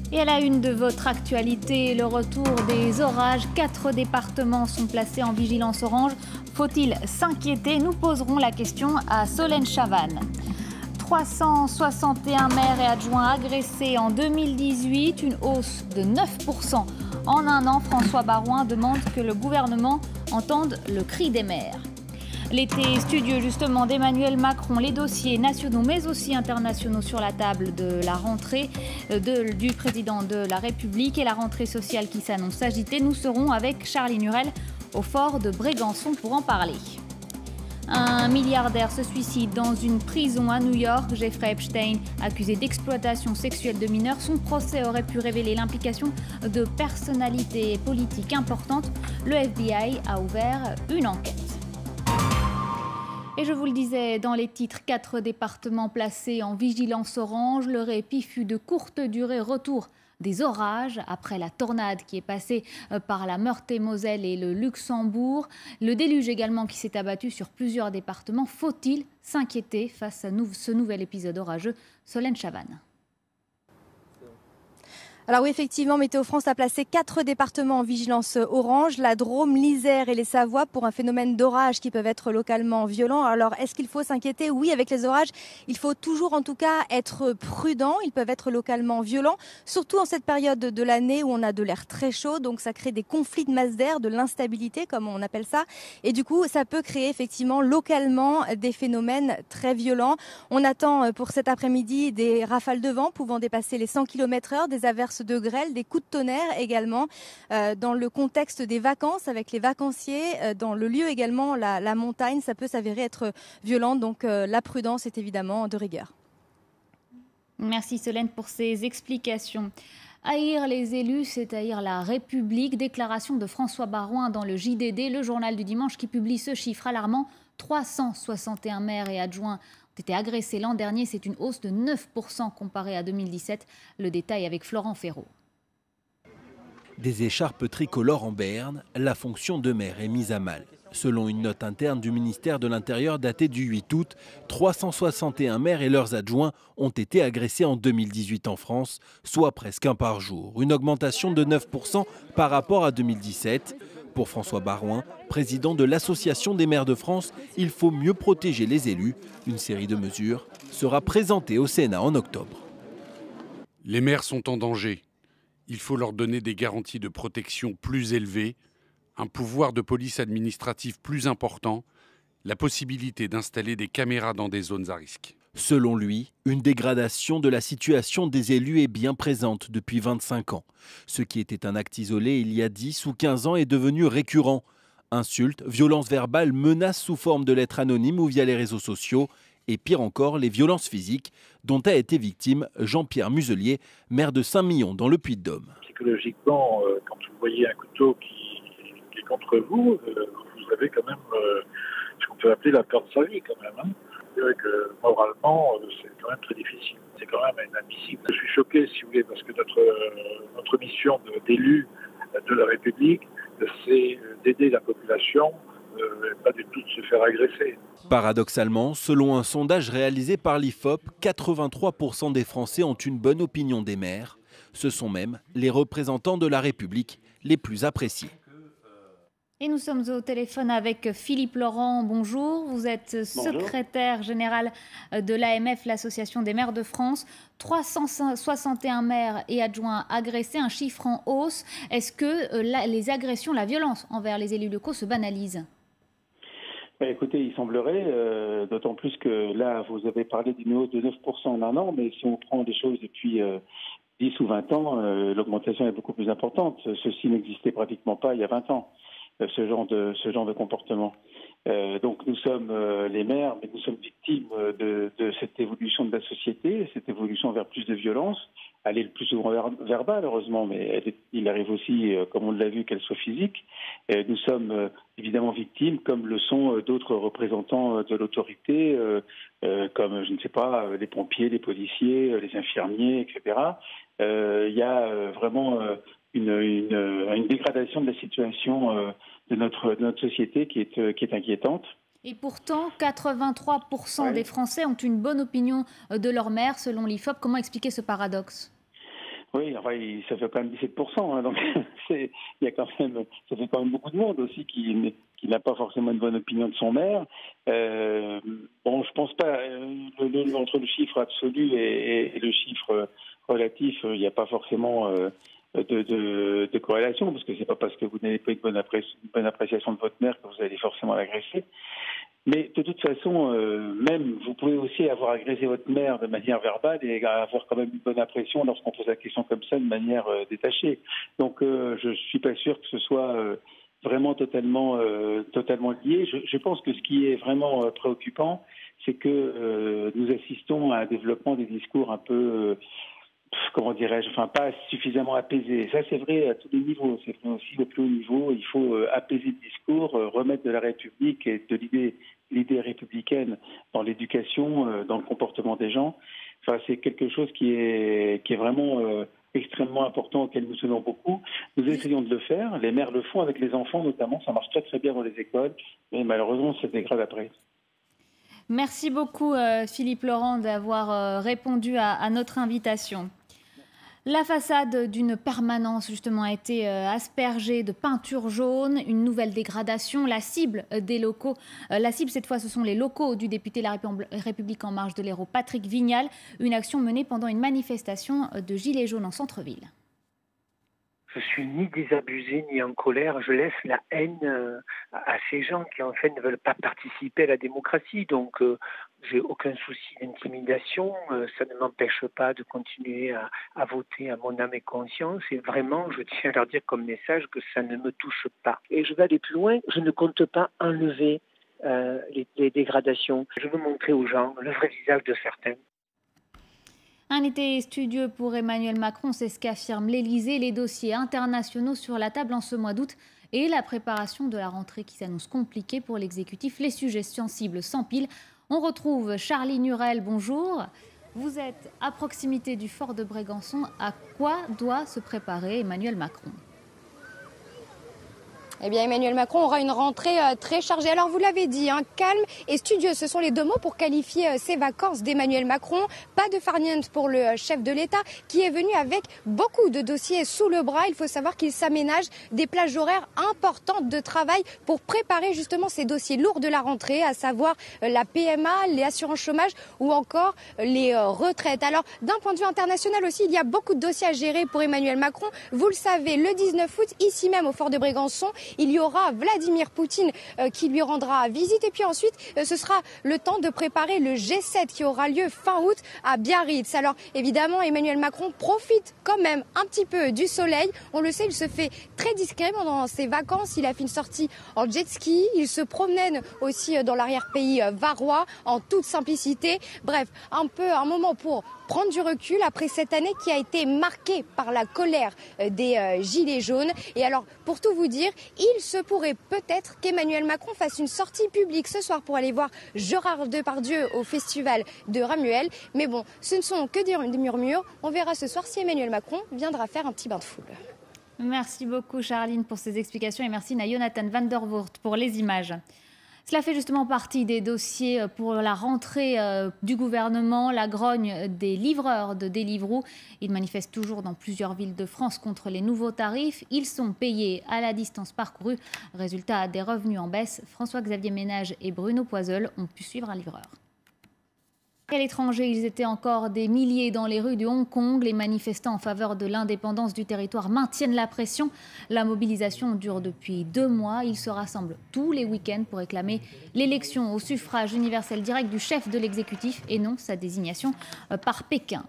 Et à la une de votre actualité, le retour des orages. 4 départements sont placés en vigilance orange. Faut-il s'inquiéter? Nous poserons la question à Solène Chavanne. 361 maires et adjoints agressés en 2018, une hausse de 9%. En un an, François Baroin demande que le gouvernement entende le cri des maires. L'été studieux justement d'Emmanuel Macron, les dossiers nationaux mais aussi internationaux sur la table de la rentrée du président de la République et la rentrée sociale qui s'annonce agitée. Nous serons avec Charlie Nurel au fort de Brégançon pour en parler. Un milliardaire se suicide dans une prison à New York. Jeffrey Epstein, accusé d'exploitation sexuelle de mineurs. Son procès aurait pu révéler l'implication de personnalités politiques importantes. Le FBI a ouvert une enquête. Et je vous le disais dans les titres, 4 départements placés en vigilance orange. Le répit fut de courte durée. Retour des orages après la tornade qui est passée par la Meurthe-et-Moselle et le Luxembourg. Le déluge également qui s'est abattu sur plusieurs départements. Faut-il s'inquiéter face à ce nouvel épisode orageux? Solène Chavanne. Alors oui, effectivement, Météo France a placé 4 départements en vigilance orange, la Drôme, l'Isère et les Savoies, pour un phénomène d'orage qui peuvent être localement violents. Alors, est-ce qu'il faut s'inquiéter? Oui, avec les orages, il faut toujours en tout cas être prudent. Ils peuvent être localement violents, surtout en cette période de l'année où on a de l'air très chaud. Donc, ça crée des conflits de masse d'air, de l'instabilité, comme on appelle ça. Et du coup, ça peut créer effectivement localement des phénomènes très violents. On attend pour cet après-midi des rafales de vent pouvant dépasser les 100 km/h, des averses de grêle, des coups de tonnerre également, dans le contexte des vacances avec les vacanciers, dans le lieu également, la montagne, ça peut s'avérer être violent, donc la prudence est évidemment de rigueur. Merci Solène pour ces explications. Haïr les élus, c'est haïr la République. Déclaration de François Baroin dans le JDD, le journal du dimanche, qui publie ce chiffre alarmant. 361 maires et adjoints ont été agressés l'an dernier. C'est une hausse de 9% comparée à 2017. Le détail avec Florent Ferraud. Des écharpes tricolores en berne, la fonction de maire est mise à mal. Selon une note interne du ministère de l'Intérieur datée du 8 août, 361 maires et leurs adjoints ont été agressés en 2018 en France, soit presque un par jour. Une augmentation de 9% par rapport à 2017. Pour François Baroin, président de l'Association des maires de France, il faut mieux protéger les élus. Une série de mesures sera présentée au Sénat en octobre. Les maires sont en danger. Il faut leur donner des garanties de protection plus élevées, un pouvoir de police administrative plus important, la possibilité d'installer des caméras dans des zones à risque. Selon lui, une dégradation de la situation des élus est bien présente depuis 25 ans. Ce qui était un acte isolé il y a 10 ou 15 ans est devenu récurrent. Insultes, violences verbales, menaces sous forme de lettres anonymes ou via les réseaux sociaux. Et pire encore, les violences physiques dont a été victime Jean-Pierre Muselier, maire de Saint-Myon dans le Puy-de-Dôme. Psychologiquement, quand vous voyez un couteau qui est contre vous, vous avez quand même ce qu'on peut appeler la peur de sa vie quand même. Hein. Je dirais que moralement, c'est quand même très difficile. C'est quand même inadmissible. Je suis choqué, si vous voulez, parce que notre mission d'élu de la République, c'est d'aider la population, pas du tout de se faire agresser. Paradoxalement, selon un sondage réalisé par l'IFOP, 83% des Français ont une bonne opinion des maires. Ce sont même les représentants de la République les plus appréciés. Et nous sommes au téléphone avec Philippe Laurent. Bonjour, vous êtes secrétaire général de l'AMF, l'Association des maires de France. 361 maires et adjoints agressés, un chiffre en hausse. Est-ce que les agressions, la violence envers les élus locaux se banalisent? Écoutez, il semblerait, d'autant plus que là, vous avez parlé d'une hausse de 9% en un an, mais si on prend des choses depuis 10 ou 20 ans, l'augmentation est beaucoup plus importante. Ceci n'existait pratiquement pas il y a 20 ans. Ce genre de comportement. Donc nous sommes les maires, mais nous sommes victimes de cette évolution de la société, cette évolution vers plus de violence. Elle est le plus souvent verbale, heureusement, mais il arrive aussi, comme on l'a vu, qu'elle soit physique. Nous sommes évidemment victimes, comme le sont d'autres représentants de l'autorité, comme, je ne sais pas, les pompiers, les policiers, les infirmiers, etc. Il y a vraiment une dégradation de la situation de notre société qui est inquiétante. Et pourtant, 83% des Français ont une bonne opinion de leur maire, selon l'IFOP. Comment expliquer ce paradoxe? Oui, enfin, ça fait quand même 17%, hein, donc il y a quand même, ça fait quand même beaucoup de monde aussi qui n'a pas forcément une bonne opinion de son maire. Bon, je pense pas, entre le chiffre absolu et le chiffre relatif, il n'y a pas forcément de corrélation, parce que c'est pas parce que vous n'avez pas une bonne appréciation de votre maire que vous allez forcément l'agresser. Mais de toute façon, même vous pouvez aussi avoir agressé votre maire de manière verbale et avoir quand même une bonne impression lorsqu'on pose la question comme ça de manière détachée. Donc je suis pas sûr que ce soit vraiment totalement lié. Je pense que ce qui est vraiment préoccupant, c'est que nous assistons à un développement des discours un peu comment dirais-je, enfin pas suffisamment apaisé. Ça c'est vrai à tous les niveaux, c'est vrai aussi au plus haut niveau. Il faut apaiser le discours, remettre de la République et de l'idée républicaine dans l'éducation, dans le comportement des gens. Enfin c'est quelque chose qui est vraiment extrêmement important, auquel nous tenons beaucoup. Nous essayons de le faire, les maires le font avec les enfants notamment, ça marche très très bien dans les écoles, mais malheureusement ça se dégrade après. Merci beaucoup Philippe Laurent d'avoir répondu à notre invitation. La façade d'une permanence justement a été aspergée de peinture jaune, une nouvelle dégradation. La cible des locaux, la cible cette fois ce sont les locaux du député La République En Marche de l'Hérault Patrick Vignal, une action menée pendant une manifestation de Gilets jaunes en centre-ville. Je suis ni désabusé ni en colère, je laisse la haine à ces gens qui en fait ne veulent pas participer à la démocratie. Donc j'ai aucun souci d'intimidation, ça ne m'empêche pas de continuer à voter à mon âme et conscience. Et vraiment, je tiens à leur dire comme message que ça ne me touche pas. Et je vais aller plus loin, je ne compte pas enlever les dégradations. Je veux montrer aux gens le vrai visage de certains. Un été studieux pour Emmanuel Macron, c'est ce qu'affirme l'Élysée. Les dossiers internationaux sur la table en ce mois d'août et la préparation de la rentrée qui s'annonce compliquée pour l'exécutif. Les sujets sensibles s'empilent. On retrouve Charline Hurel, bonjour. Vous êtes à proximité du fort de Brégançon. À quoi doit se préparer Emmanuel Macron ? Eh bien, Emmanuel Macron aura une rentrée très chargée. Alors, vous l'avez dit, calme et studieux, ce sont les deux mots pour qualifier ces vacances d'Emmanuel Macron. Pas de farniente pour le chef de l'État qui est venu avec beaucoup de dossiers sous le bras. Il faut savoir qu'il s'aménage des plages horaires importantes de travail pour préparer justement ces dossiers lourds de la rentrée, à savoir la PMA, les assurances chômage ou encore les retraites. Alors, d'un point de vue international aussi, il y a beaucoup de dossiers à gérer pour Emmanuel Macron. Vous le savez, le 19 août, ici même au fort de Brégançon, il y aura Vladimir Poutine qui lui rendra visite. Et puis ensuite, ce sera le temps de préparer le G7 qui aura lieu fin août à Biarritz. Alors évidemment, Emmanuel Macron profite quand même un petit peu du soleil. On le sait, il se fait très discret pendant ses vacances. Il a fait une sortie en jet ski. Il se promène aussi dans l'arrière-pays varois en toute simplicité. Bref, un moment pour prendre du recul après cette année qui a été marquée par la colère des Gilets jaunes. Et alors, pour tout vous dire, il se pourrait peut-être qu'Emmanuel Macron fasse une sortie publique ce soir pour aller voir Gérard Depardieu au festival de Ramuel. Mais bon, ce ne sont que des murmures. On verra ce soir si Emmanuel Macron viendra faire un petit bain de foule. Merci beaucoup Charline pour ces explications et merci à Jonathan van der Voort pour les images. Cela fait justement partie des dossiers pour la rentrée du gouvernement, la grogne des livreurs de Deliveroo. Ils manifestent toujours dans plusieurs villes de France contre les nouveaux tarifs. Ils sont payés à la distance parcourue. Résultat, des revenus en baisse. François-Xavier Ménage et Bruno Poiseul ont pu suivre un livreur. À l'étranger, ils étaient encore des milliers dans les rues de Hong Kong. Les manifestants en faveur de l'indépendance du territoire maintiennent la pression. La mobilisation dure depuis 2 mois. Ils se rassemblent tous les week-ends pour réclamer l'élection au suffrage universel direct du chef de l'exécutif et non sa désignation par Pékin.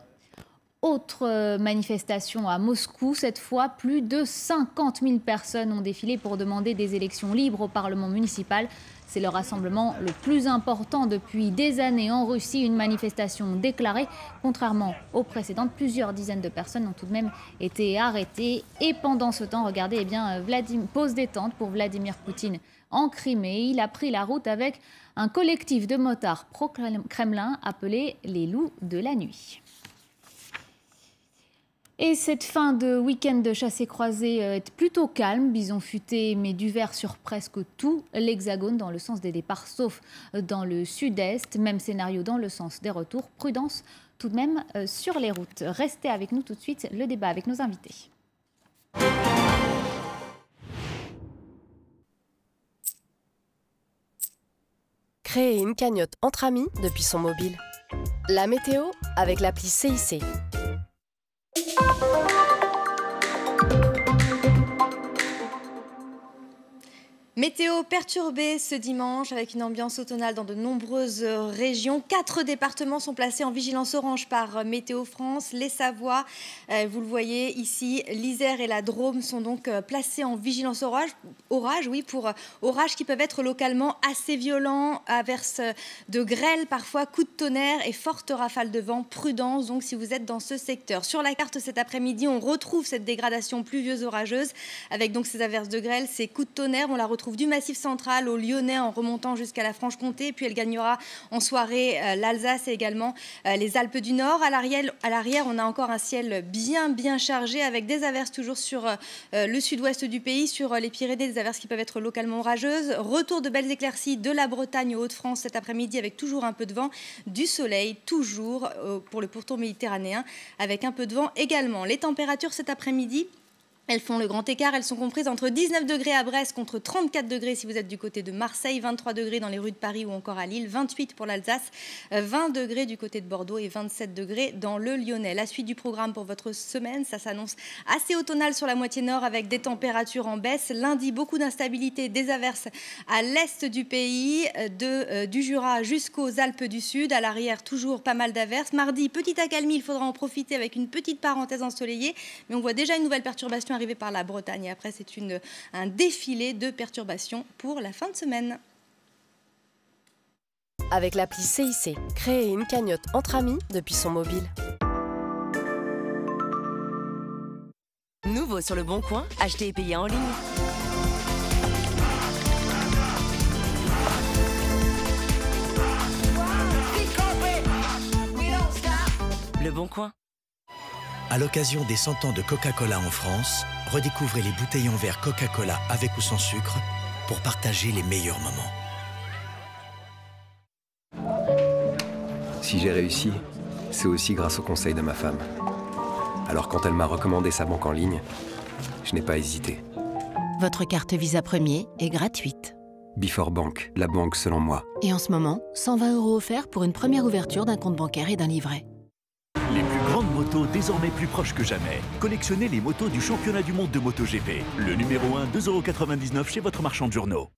Autre manifestation à Moscou, cette fois, plus de 50 000 personnes ont défilé pour demander des élections libres au Parlement municipal. C'est le rassemblement le plus important depuis des années en Russie, une manifestation déclarée. Contrairement aux précédentes, plusieurs dizaines de personnes ont tout de même été arrêtées. Et pendant ce temps, regardez, pause détente pour Vladimir Poutine en Crimée. Il a pris la route avec un collectif de motards pro-Kremlin appelé les Loups de la Nuit. Et cette fin de week-end de chassé-croisé est plutôt calme. Bison futé met du vert sur presque tout l'hexagone dans le sens des départs, sauf dans le sud-est. Même scénario dans le sens des retours. Prudence tout de même sur les routes. Restez avec nous tout de suite, le débat avec nos invités. Créer une cagnotte entre amis depuis son mobile. La météo avec l'appli CIC. Météo perturbée ce dimanche avec une ambiance automnale dans de nombreuses régions. 4 départements sont placés en vigilance orange par Météo France. Les Savoies, vous le voyez ici, l'Isère et la Drôme sont donc placés en vigilance orage, pour orages qui peuvent être localement assez violents, averses de grêle, parfois coups de tonnerre et fortes rafales de vent. Prudence donc si vous êtes dans ce secteur. Sur la carte cet après-midi, on retrouve cette dégradation pluvieuse orageuse avec donc ces averses de grêle, ces coups de tonnerre. On la retrouve du Massif central au Lyonnais en remontant jusqu'à la Franche-Comté, puis elle gagnera en soirée l'Alsace et également les Alpes du Nord. À l'arrière, on a encore un ciel bien chargé avec des averses toujours sur le sud-ouest du pays, sur les Pyrénées, des averses qui peuvent être localement orageuses. Retour de belles éclaircies de la Bretagne aux Hauts-de-France cet après-midi avec toujours un peu de vent, du soleil, toujours pour le pourtour méditerranéen avec un peu de vent également. Les températures cet après-midi, elles font le grand écart, elles sont comprises entre 19 degrés à Brest contre 34 degrés si vous êtes du côté de Marseille, 23 degrés dans les rues de Paris ou encore à Lille, 28 pour l'Alsace, 20 degrés du côté de Bordeaux et 27 degrés dans le Lyonnais. La suite du programme pour votre semaine, ça s'annonce assez automnal sur la moitié nord avec des températures en baisse. Lundi, beaucoup d'instabilité, des averses à l'est du pays, du Jura jusqu'aux Alpes du Sud. À l'arrière, toujours pas mal d'averses. Mardi, petite accalmie, il faudra en profiter avec une petite parenthèse ensoleillée, mais on voit déjà une nouvelle perturbation arrivé par la Bretagne. Et après, c'est un défilé de perturbations pour la fin de semaine. Avec l'appli CIC, créer une cagnotte entre amis depuis son mobile. Nouveau sur Le Bon Coin, acheter et payer en ligne. Le Bon Coin. À l'occasion des 100 ans de Coca-Cola en France, redécouvrez les bouteilles en verre Coca-Cola avec ou sans sucre pour partager les meilleurs moments. Si j'ai réussi, c'est aussi grâce au conseil de ma femme. Alors quand elle m'a recommandé sa banque en ligne, je n'ai pas hésité. Votre carte Visa Premier est gratuite. Before Bank, la banque selon moi. Et en ce moment, 120 € offerts pour une première ouverture d'un compte bancaire et d'un livret. Les plus grandes motos désormais plus proches que jamais. Collectionnez les motos du championnat du monde de MotoGP. Le numéro 1, 2,99 € chez votre marchand de journaux.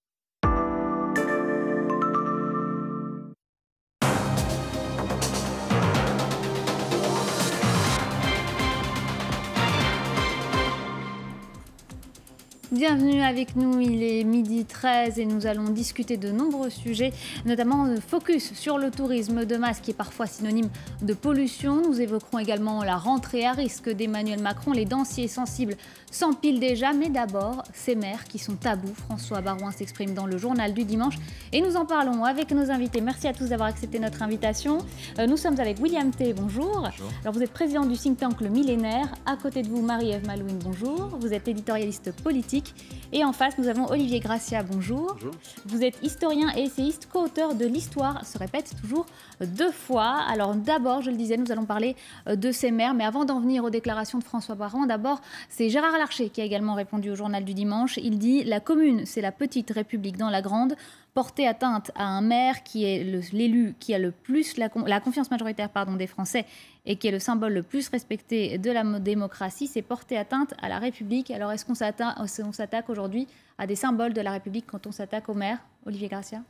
Bienvenue avec nous, il est 12h13 et nous allons discuter de nombreux sujets, notamment focus sur le tourisme de masse qui est parfois synonyme de pollution. Nous évoquerons également la rentrée à risque d'Emmanuel Macron. Les danciers sensibles s'empilent déjà, mais d'abord ces maires qui sont tabous. François Baroin s'exprime dans le journal du dimanche et nous en parlons avec nos invités. Merci à tous d'avoir accepté notre invitation. Nous sommes avec William T. Bonjour. Bonjour. Alors vous êtes président du think tank Le Millénaire. À côté de vous, Marie-Ève Malouine, bonjour. Vous êtes éditorialiste politique. Et en face, nous avons Olivier Gracia, bonjour. Bonjour. Vous êtes historien et essayiste, co-auteur de L'Histoire se répète toujours 2 fois. Alors d'abord, je le disais, nous allons parler de ces maires. Mais avant d'en venir aux déclarations de François Baroin, d'abord, c'est Gérard Larcher qui a également répondu au journal du dimanche. Il dit « La commune, c'est la petite république dans la grande ». Porter atteinte à un maire qui est l'élu qui a le plus la confiance majoritaire des Français et qui est le symbole le plus respecté de la démocratie, c'est porter atteinte à la République. Alors est-ce qu'on s'attaque aujourd'hui à des symboles de la République quand on s'attaque au maire? Olivier Gracia.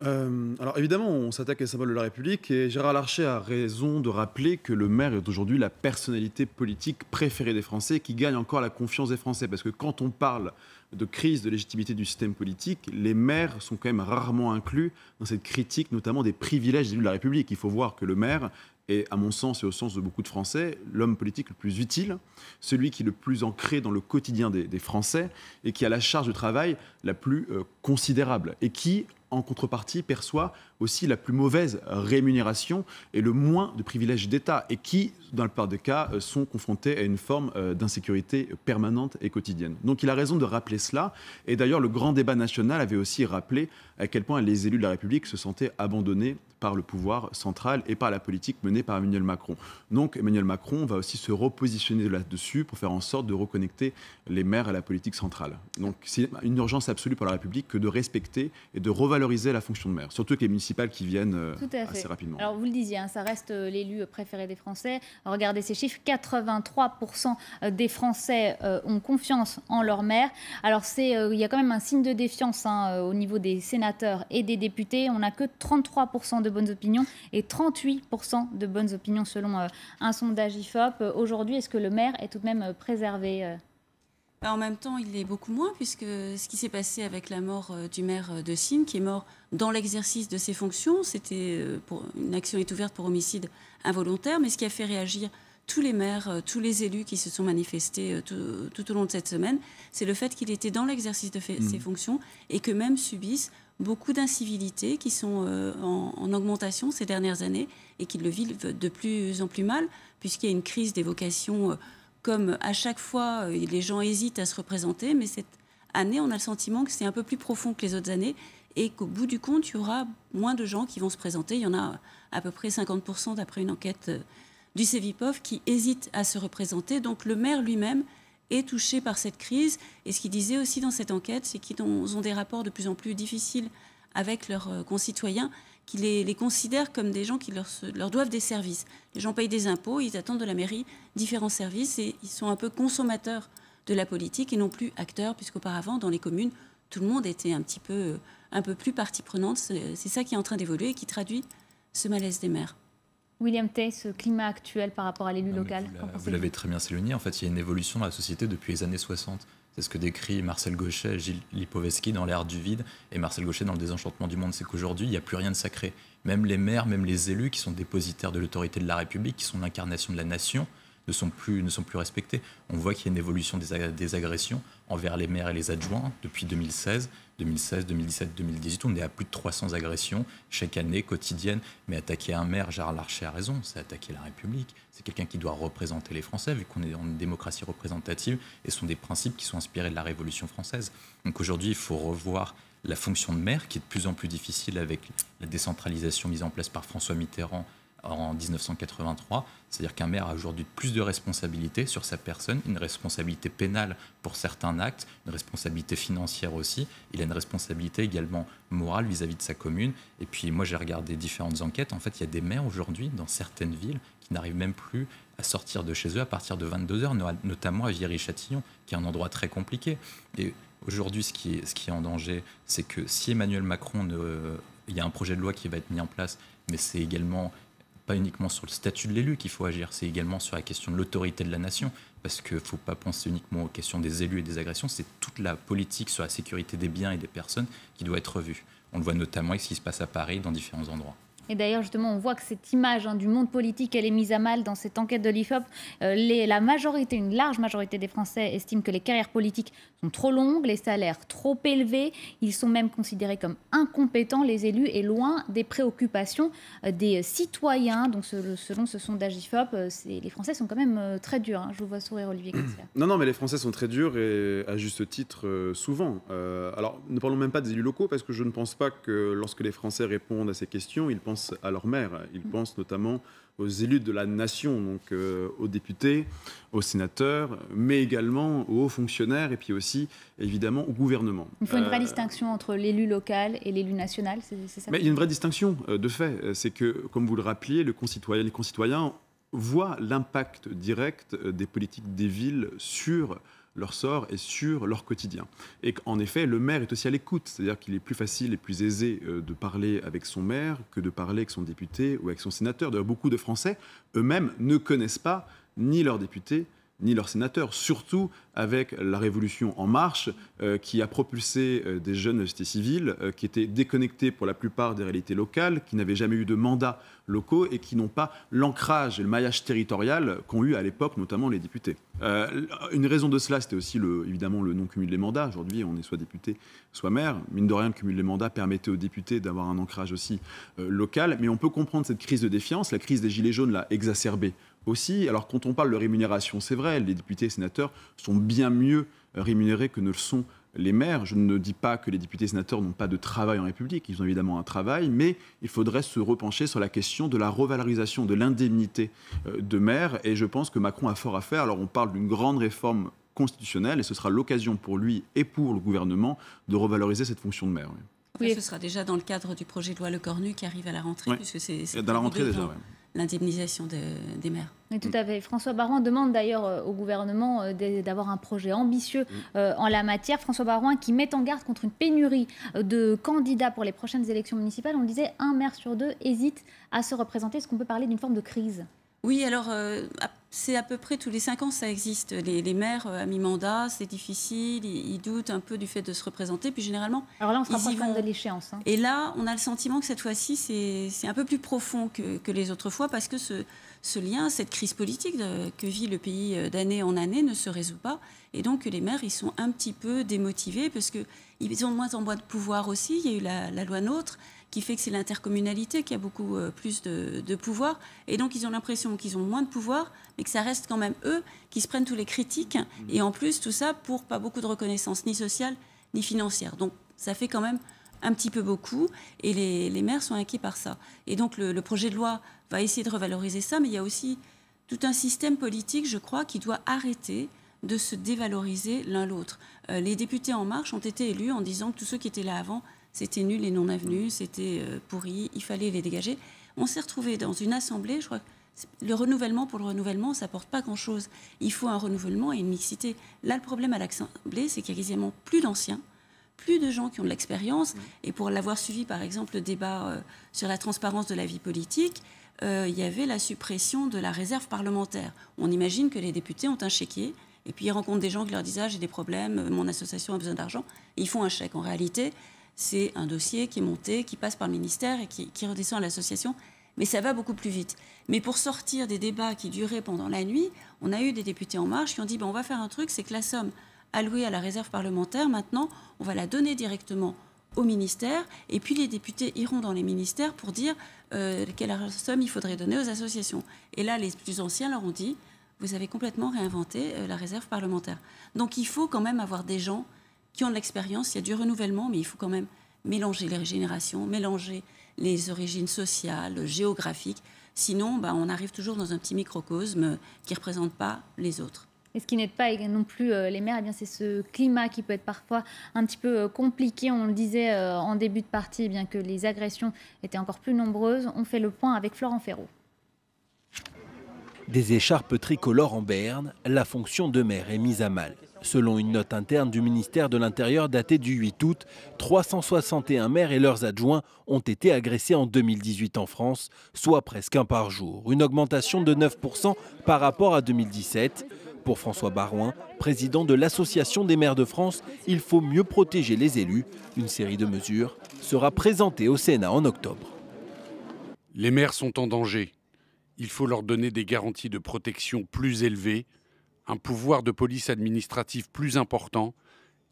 Alors évidemment, on s'attaque aux symboles de la République et Gérard Larcher a raison de rappeler que le maire est aujourd'hui la personnalité politique préférée des Français qui gagne encore la confiance des Français. Parce que quand on parle de crise de légitimité du système politique, les maires sont quand même rarement inclus dans cette critique, notamment des privilèges des élus de la République. Il faut voir que le maire est, à mon sens et au sens de beaucoup de Français, l'homme politique le plus utile, celui qui est le plus ancré dans le quotidien des Français et qui a la charge de travail la plus considérable et qui, en contrepartie, perçoit aussi la plus mauvaise rémunération et le moins de privilèges d'État et qui, dans la plupart des cas, sont confrontés à une forme d'insécurité permanente et quotidienne. Donc il a raison de rappeler cela. Et d'ailleurs, le grand débat national avait aussi rappelé à quel point les élus de la République se sentaient abandonnés par le pouvoir central et par la politique menée par Emmanuel Macron. Donc Emmanuel Macron va aussi se repositionner là-dessus pour faire en sorte de reconnecter les maires à la politique centrale. Donc c'est une urgence absolue pour la République que de respecter et de revaloriser la fonction de maire, surtout que les municipales qui viennent assez rapidement. Alors vous le disiez, hein, ça reste l'élu préféré des Français. Regardez ces chiffres, 83% des Français ont confiance en leur maire. Alors il y a quand même un signe de défiance au niveau des sénateurs et des députés. On n'a que 33% de bonnes opinions et 38% de bonnes opinions selon un sondage IFOP. Aujourd'hui, est-ce que le maire est tout de même préservé En même temps, il l'est beaucoup moins, puisque ce qui s'est passé avec la mort du maire de Signes, qui est mort dans l'exercice de ses fonctions, une action est ouverte pour homicide involontaire, mais ce qui a fait réagir tous les maires, tous les élus qui se sont manifestés tout au long de cette semaine, c'est le fait qu'il était dans l'exercice de ses fonctions et que même subissent beaucoup d'incivilités qui sont en augmentation ces dernières années et qu'ils le vivent de plus en plus mal, puisqu'il y a une crise des vocations. Comme à chaque fois, les gens hésitent à se représenter, mais cette année, on a le sentiment que c'est un peu plus profond que les autres années et qu'au bout du compte, il y aura moins de gens qui vont se présenter. Il y en a à peu près 50% d'après une enquête du Cevipof qui hésitent à se représenter. Donc le maire lui-même est touché par cette crise. Et ce qu'il disait aussi dans cette enquête, c'est qu'ils ont des rapports de plus en plus difficiles avec leurs concitoyens, qui les considèrent comme des gens qui leur doivent des services. Les gens payent des impôts, ils attendent de la mairie différents services et ils sont un peu consommateurs de la politique et non plus acteurs, puisqu'auparavant, dans les communes, tout le monde était un peu plus partie prenante. C'est ça qui est en train d'évoluer et qui traduit ce malaise des maires. William Tay, ce climat actuel par rapport à l'élu local, vous l'avez très bien souligné. En fait, il y a une évolution dans la société depuis les années 60. C'est ce que décrit Marcel Gauchet et Gilles Lipovetsky dans L'Art du vide et Marcel Gauchet dans Le désenchantement du monde. C'est qu'aujourd'hui, il n'y a plus rien de sacré. Même les maires, même les élus qui sont dépositaires de l'autorité de la République, qui sont l'incarnation de la nation, ne sont plus respectés. On voit qu'il y a une évolution des agressions envers les maires et les adjoints depuis 2016, 2017, 2018. On est à plus de 300 agressions chaque année, quotidiennes. Mais attaquer un maire, Gérard Larcher a raison, c'est attaquer la République. C'est quelqu'un qui doit représenter les Français, vu qu'on est dans une démocratie représentative, et ce sont des principes qui sont inspirés de la Révolution française. Donc aujourd'hui, il faut revoir la fonction de maire, qui est de plus en plus difficile avec la décentralisation mise en place par François Mitterrand en 1983, c'est-à-dire qu'un maire a aujourd'hui plus de responsabilités sur sa personne, une responsabilité pénale pour certains actes, une responsabilité financière aussi, il a une responsabilité également morale vis-à-vis de sa commune. Et puis moi j'ai regardé différentes enquêtes, en fait il y a des maires aujourd'hui dans certaines villes qui n'arrivent même plus à sortir de chez eux à partir de 22h, notamment à Viry-Châtillon, qui est un endroit très compliqué. Et aujourd'hui ce qui est en danger, c'est que si Emmanuel Macron, il y a un projet de loi qui va être mis en place, mais c'est également pas uniquement sur le statut de l'élu qu'il faut agir, c'est également sur la question de l'autorité de la nation, parce qu'il ne faut pas penser uniquement aux questions des élus et des agressions, c'est toute la politique sur la sécurité des biens et des personnes qui doit être revue. On le voit notamment avec ce qui se passe à Paris, dans différents endroits. Et d'ailleurs, justement, on voit que cette image du monde politique, elle est mise à mal dans cette enquête de l'IFOP. Une large majorité des Français estiment que les carrières politiques sont trop longues, les salaires trop élevés. Ils sont même considérés comme incompétents, les élus, et loin des préoccupations des citoyens. Donc, selon ce sondage IFOP, les Français sont quand même très durs. Je vous vois sourire, Olivier Kessler. Non, mais les Français sont très durs et à juste titre, souvent. Alors, ne parlons même pas des élus locaux, parce que je ne pense pas que lorsque les Français répondent à ces questions, ils pensent à leur maire. Ils pensent notamment aux élus de la nation, donc aux députés, aux sénateurs, mais également aux hauts fonctionnaires et puis aussi, évidemment, au gouvernement. Il faut une vraie distinction entre l'élu local et l'élu national, c'est ça? Mais il y a une vraie distinction, de fait. C'est que, comme vous le rappeliez, les concitoyens voient l'impact direct des politiques des villes sur leur sort et sur leur quotidien. Et en effet, le maire est aussi à l'écoute, c'est-à-dire qu'il est plus facile et plus aisé de parler avec son maire que de parler avec son député ou avec son sénateur. D'ailleurs, beaucoup de Français, eux-mêmes, ne connaissent pas ni leurs députés, ni leurs sénateurs, surtout avec la Révolution en marche qui a propulsé des jeunes de la société civile qui étaient déconnectés pour la plupart des réalités locales, qui n'avaient jamais eu de mandats locaux et qui n'ont pas l'ancrage et le maillage territorial qu'ont eu à l'époque notamment les députés. Une raison de cela, c'était aussi évidemment le non-cumul des mandats. Aujourd'hui, on est soit député, soit maire. Mine de rien, le cumul des mandats permettait aux députés d'avoir un ancrage aussi local. Mais on peut comprendre cette crise de défiance. La crise des Gilets jaunes l'a exacerbée aussi. Alors quand on parle de rémunération, c'est vrai, les députés et sénateurs sont bien mieux rémunérés que ne le sont les maires. Je ne dis pas que les députés et sénateurs n'ont pas de travail en République, ils ont évidemment un travail, mais il faudrait se repencher sur la question de la revalorisation de l'indemnité de maires, et je pense que Macron a fort à faire. Alors on parle d'une grande réforme constitutionnelle, et ce sera l'occasion pour lui et pour le gouvernement de revaloriser cette fonction de maire. Oui. Oui. Ce sera déjà dans le cadre du projet de loi Le Cornu qui arrive à la rentrée, puisque c'est dans la rentrée déjà, l'indemnisation des maires. Oui, tout à fait. François Baroin demande d'ailleurs au gouvernement d'avoir un projet ambitieux en la matière. François Baroin qui met en garde contre une pénurie de candidats pour les prochaines élections municipales. On le disait, 1 maire sur 2 hésite à se représenter. Est-ce qu'on peut parler d'une forme de crise ? Oui, alors c'est à peu près tous les 5 ans ça existe. Les maires à mi-mandat, c'est difficile, ils doutent un peu du fait de se représenter. Puis généralement, alors là, on se rapproche quand même de l'échéance. Et là, on a le sentiment que cette fois-ci, c'est un peu plus profond que les autres fois, parce que ce lien, cette crise politique que vit le pays d'année en année ne se résout pas. Et donc les maires, ils sont un petit peu démotivés, parce qu'ils ont de moins en moins de pouvoir aussi. Il y a eu la loi NOTRe, qui fait que c'est l'intercommunalité qui a beaucoup plus de pouvoir. Et donc, ils ont l'impression qu'ils ont moins de pouvoir, mais que ça reste quand même eux qui se prennent tous les critiques. Et en plus, tout ça pour pas beaucoup de reconnaissance, ni sociale, ni financière. Donc, ça fait quand même un petit peu beaucoup. Et les maires sont inquiets par ça. Et donc, le projet de loi va essayer de revaloriser ça. Mais il y a aussi tout un système politique, je crois, qui doit arrêter de se dévaloriser l'un l'autre. Les députés En Marche ont été élus en disant que tous ceux qui étaient là avant, c'était nul et non avenu, c'était pourri, il fallait les dégager. On s'est retrouvés dans une assemblée, je crois que le renouvellement pour le renouvellement, ça n'apporte pas grand-chose. Il faut un renouvellement et une mixité. Là, le problème à l'Assemblée, c'est qu'il y a quasiment plus d'anciens, plus de gens qui ont de l'expérience. Et pour l'avoir suivi, par exemple, le débat sur la transparence de la vie politique, il y avait la suppression de la réserve parlementaire. On imagine que les députés ont un chéquier, et puis ils rencontrent des gens qui leur disent « Ah, j'ai des problèmes, mon association a besoin d'argent », et ils font un chèque. En réalité, c'est un dossier qui est monté, qui passe par le ministère et qui redescend à l'association. Mais ça va beaucoup plus vite. Mais pour sortir des débats qui duraient pendant la nuit, on a eu des députés En Marche qui ont dit on va faire un truc, c'est que la somme allouée à la réserve parlementaire, maintenant, on va la donner directement au ministère. Et puis les députés iront dans les ministères pour dire quelle somme il faudrait donner aux associations. Et là, les plus anciens leur ont dit vous avez complètement réinventé la réserve parlementaire. Donc il faut quand même avoir des gens qui ont de l'expérience, il y a du renouvellement, mais il faut quand même mélanger les générations, mélanger les origines sociales, géographiques. Sinon, on arrive toujours dans un petit microcosme qui ne représente pas les autres. Et ce qui n'aide pas non plus les maires, c'est ce climat qui peut être parfois un petit peu compliqué. On le disait en début de partie, bien que les agressions étaient encore plus nombreuses. On fait le point avec Florent Ferraud. Des écharpes tricolores en berne, la fonction de maire est mise à mal. Selon une note interne du ministère de l'Intérieur datée du 8 août, 361 maires et leurs adjoints ont été agressés en 2018 en France, soit presque un par jour. Une augmentation de 9% par rapport à 2017. Pour François Baroin, président de l'Association des maires de France, il faut mieux protéger les élus. Une série de mesures sera présentée au Sénat en octobre. Les maires sont en danger. Il faut leur donner des garanties de protection plus élevées, un pouvoir de police administrative plus important,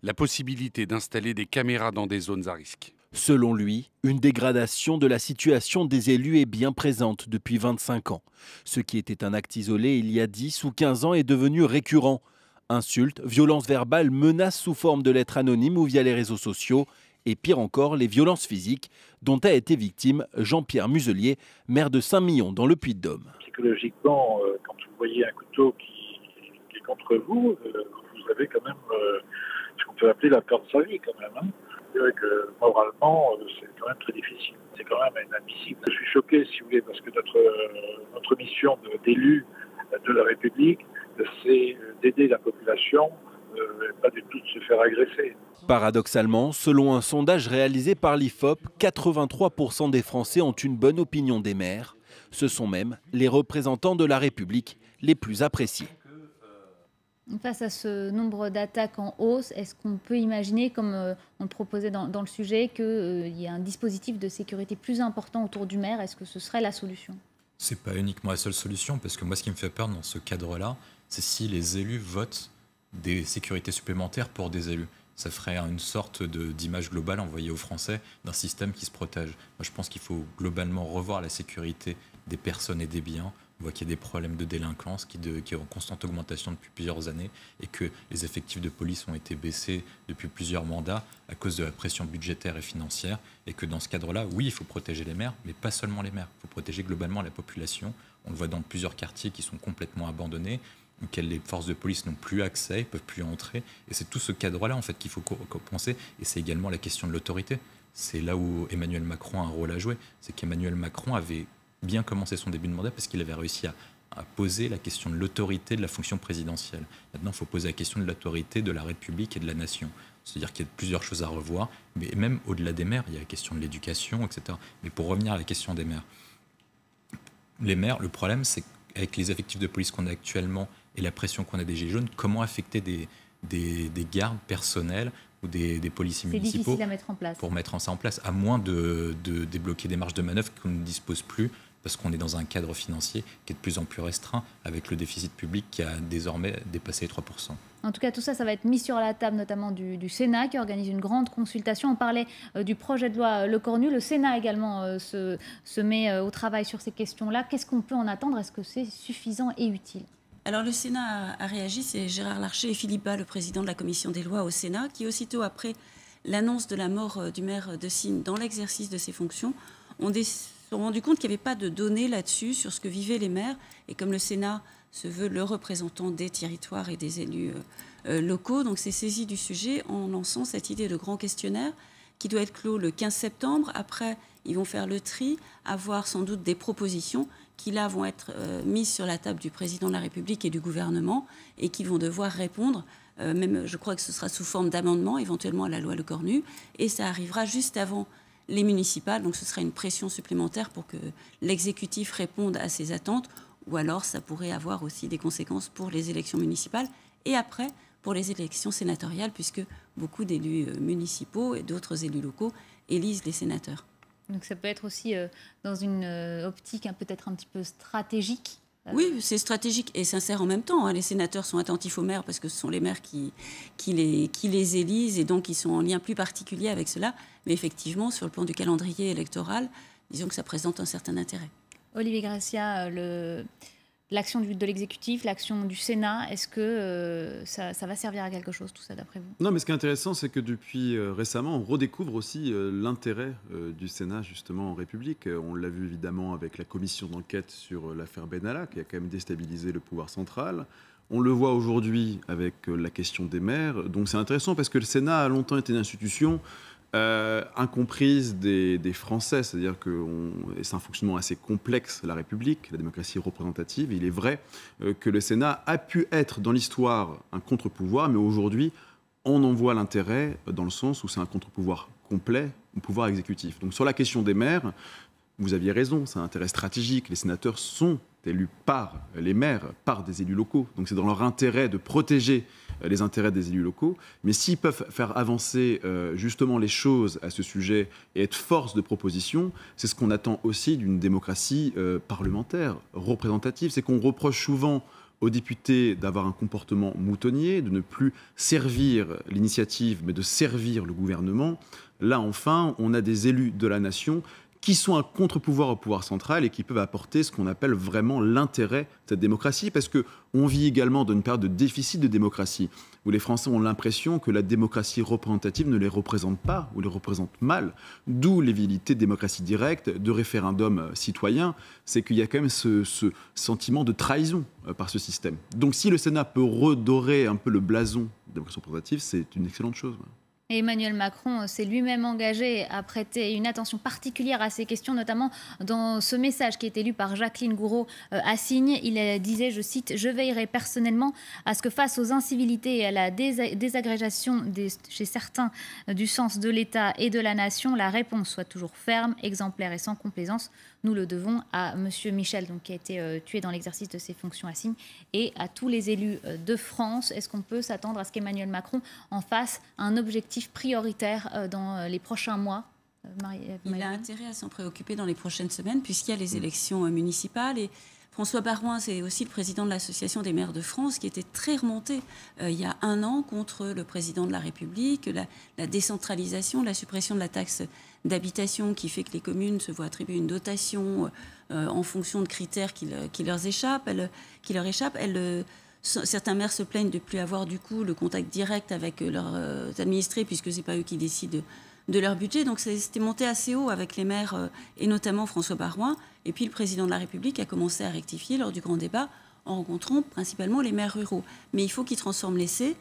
la possibilité d'installer des caméras dans des zones à risque. Selon lui, une dégradation de la situation des élus est bien présente depuis 25 ans. Ce qui était un acte isolé il y a 10 ou 15 ans est devenu récurrent. Insultes, violences verbales, menaces sous forme de lettres anonymes ou via les réseaux sociaux. Et pire encore, les violences physiques dont a été victime Jean-Pierre Muselier, maire de Saint-Myon dans le Puy-de-Dôme. Psychologiquement, quand vous voyez un couteau qui est contre vous, vous avez quand même ce qu'on peut appeler la peur de sa vie quand même. Hein. C'est vrai que moralement, c'est quand même très difficile. C'est quand même inadmissible. Je suis choqué, si vous voulez, parce que notre mission d'élu de la République, c'est d'aider la population, pas du tout de se faire agresser. Paradoxalement, selon un sondage réalisé par l'IFOP, 83% des Français ont une bonne opinion des maires. Ce sont même les représentants de la République les plus appréciés. Face à ce nombre d'attaques en hausse, est-ce qu'on peut imaginer, comme on le proposait dans le sujet, qu'il y a un dispositif de sécurité plus important autour du maire? Est-ce que ce serait la solution? Ce n'est pas uniquement la seule solution, parce que moi, ce qui me fait peur dans ce cadre-là, c'est si les élus votent des sécurités supplémentaires pour des élus. Ça ferait une sorte d'image globale envoyée aux Français d'un système qui se protège. Moi, je pense qu'il faut globalement revoir la sécurité des personnes et des biens On voit qu'il y a des problèmes de délinquance qui est en constante augmentation depuis plusieurs années et que les effectifs de police ont été baissés depuis plusieurs mandats à cause de la pression budgétaire et financière et que dans ce cadre-là, oui, il faut protéger les maires, mais pas seulement les maires. Il faut protéger globalement la population. On le voit dans plusieurs quartiers qui sont complètement abandonnés, auxquels les forces de police n'ont plus accès, ne peuvent plus entrer. Et c'est tout ce cadre-là en fait, qu'il faut penser. Et c'est également la question de l'autorité. C'est là où Emmanuel Macron a un rôle à jouer. C'est qu'Emmanuel Macron avait bien commencé son début de mandat parce qu'il avait réussi à poser la question de l'autorité de la fonction présidentielle. Maintenant, il faut poser la question de l'autorité de la République et de la nation. C'est-à-dire qu'il y a plusieurs choses à revoir, mais même au-delà des maires, il y a la question de l'éducation, etc. Mais pour revenir à la question des maires, les maires, le problème, c'est qu'avec les effectifs de police qu'on a actuellement et la pression qu'on a des gilets jaunes, comment affecter des gardes personnels ou des policiers municipaux. C'est difficile à mettre en place. Pour mettre ça en place, à moins de débloquer des marges de manœuvre qu'on ne dispose plus, parce qu'on est dans un cadre financier qui est de plus en plus restreint, avec le déficit public qui a désormais dépassé les 3%. En tout cas, tout ça, ça va être mis sur la table, notamment du Sénat, qui organise une grande consultation. On parlait du projet de loi Lecornu. Le Sénat également se met au travail sur ces questions-là. Qu'est-ce qu'on peut en attendre? Est-ce que c'est suffisant et utile? Alors le Sénat a réagi, c'est Gérard Larcher et Philippe Bas, le président de la commission des lois au Sénat, qui aussitôt après l'annonce de la mort du maire de Signes dans l'exercice de ses fonctions, se sont rendus compte qu'il n'y avait pas de données là-dessus, sur ce que vivaient les maires. Et comme le Sénat se veut le représentant des territoires et des élus locaux, donc s'est saisi du sujet en lançant cette idée de grand questionnaire qui doit être clos le 15 septembre. Après, ils vont faire le tri, avoir sans doute des propositions qui là vont être mises sur la table du président de la République et du gouvernement et qui vont devoir répondre, même je crois que ce sera sous forme d'amendement éventuellement à la loi Lecornu, et ça arrivera juste avant les municipales, donc ce sera une pression supplémentaire pour que l'exécutif réponde à ces attentes, ou alors ça pourrait avoir aussi des conséquences pour les élections municipales et après pour les élections sénatoriales, puisque beaucoup d'élus municipaux et d'autres élus locaux élisent les sénateurs. Donc ça peut être aussi dans une optique peut-être un petit peu stratégique. Oui, c'est stratégique et sincère en même temps. Les sénateurs sont attentifs aux maires parce que ce sont les maires qui les élisent et donc ils sont en lien plus particulier avec cela. Mais effectivement, sur le plan du calendrier électoral, disons que ça présente un certain intérêt. Olivier Gracia, l'action de l'exécutif, l'action du Sénat, est-ce que ça va servir à quelque chose, tout ça, d'après vous? Non, mais ce qui est intéressant, c'est que depuis récemment, on redécouvre aussi l'intérêt du Sénat, justement, en République. On l'a vu, évidemment, avec la commission d'enquête sur l'affaire Benalla, qui a quand même déstabilisé le pouvoir central. On le voit aujourd'hui avec la question des maires. Donc c'est intéressant parce que le Sénat a longtemps été une institution incomprise des Français, c'est-à-dire que c'est un fonctionnement assez complexe, la République, la démocratie représentative. Il est vrai que le Sénat a pu être dans l'histoire un contre-pouvoir, mais aujourd'hui, on en voit l'intérêt dans le sens où c'est un contre-pouvoir complet au pouvoir exécutif. Donc sur la question des maires, vous aviez raison, c'est un intérêt stratégique. Les sénateurs sont élus par les maires, par des élus locaux. Donc c'est dans leur intérêt de protéger les intérêts des élus locaux. Mais s'ils peuvent faire avancer justement les choses à ce sujet et être force de proposition, c'est ce qu'on attend aussi d'une démocratie parlementaire, représentative. C'est qu'on reproche souvent aux députés d'avoir un comportement moutonnier, de ne plus servir l'initiative, mais de servir le gouvernement. Là, enfin, on a des élus de la nation qui sont un contre-pouvoir au pouvoir central et qui peuvent apporter ce qu'on appelle vraiment l'intérêt de cette démocratie, parce qu'on vit également dans une période de déficit de démocratie, où les Français ont l'impression que la démocratie représentative ne les représente pas, ou les représente mal, d'où les velléités de démocratie directe, de référendum citoyen, c'est qu'il y a quand même ce sentiment de trahison par ce système. Donc si le Sénat peut redorer un peu le blason de la démocratie représentative, c'est une excellente chose. Et Emmanuel Macron s'est lui-même engagé à prêter une attention particulière à ces questions, notamment dans ce message qui a été lu par Jacqueline Gouraud à Signes. Il disait, je cite, « Je veillerai personnellement à ce que face aux incivilités et à la désagrégation chez certains du sens de l'État et de la nation, la réponse soit toujours ferme, exemplaire et sans complaisance. Nous le devons à M. Michel, donc, qui a été tué dans l'exercice de ses fonctions à Signes, et à tous les élus de France. Est-ce qu'on peut s'attendre à ce qu'Emmanuel Macron en fasse un objectif prioritaire dans les prochains mois? Il a intérêt à s'en préoccuper dans les prochaines semaines, puisqu'il y a les élections municipales. Et François Baroin, c'est aussi le président de l'Association des maires de France, qui était très remonté il y a un an contre le président de la République, la décentralisation, la suppression de la taxe d'habitation qui fait que les communes se voient attribuer une dotation en fonction de critères qui leur échappent. Certains maires se plaignent de ne plus avoir du coup le contact direct avec leurs administrés, puisque ce n'est pas eux qui décident de leur budget. Donc c'était monté assez haut avec les maires, et notamment François Baroin. Et puis le président de la République a commencé à rectifier lors du grand débat en rencontrant principalement les maires ruraux. Mais il faut qu'il transforme l'essai.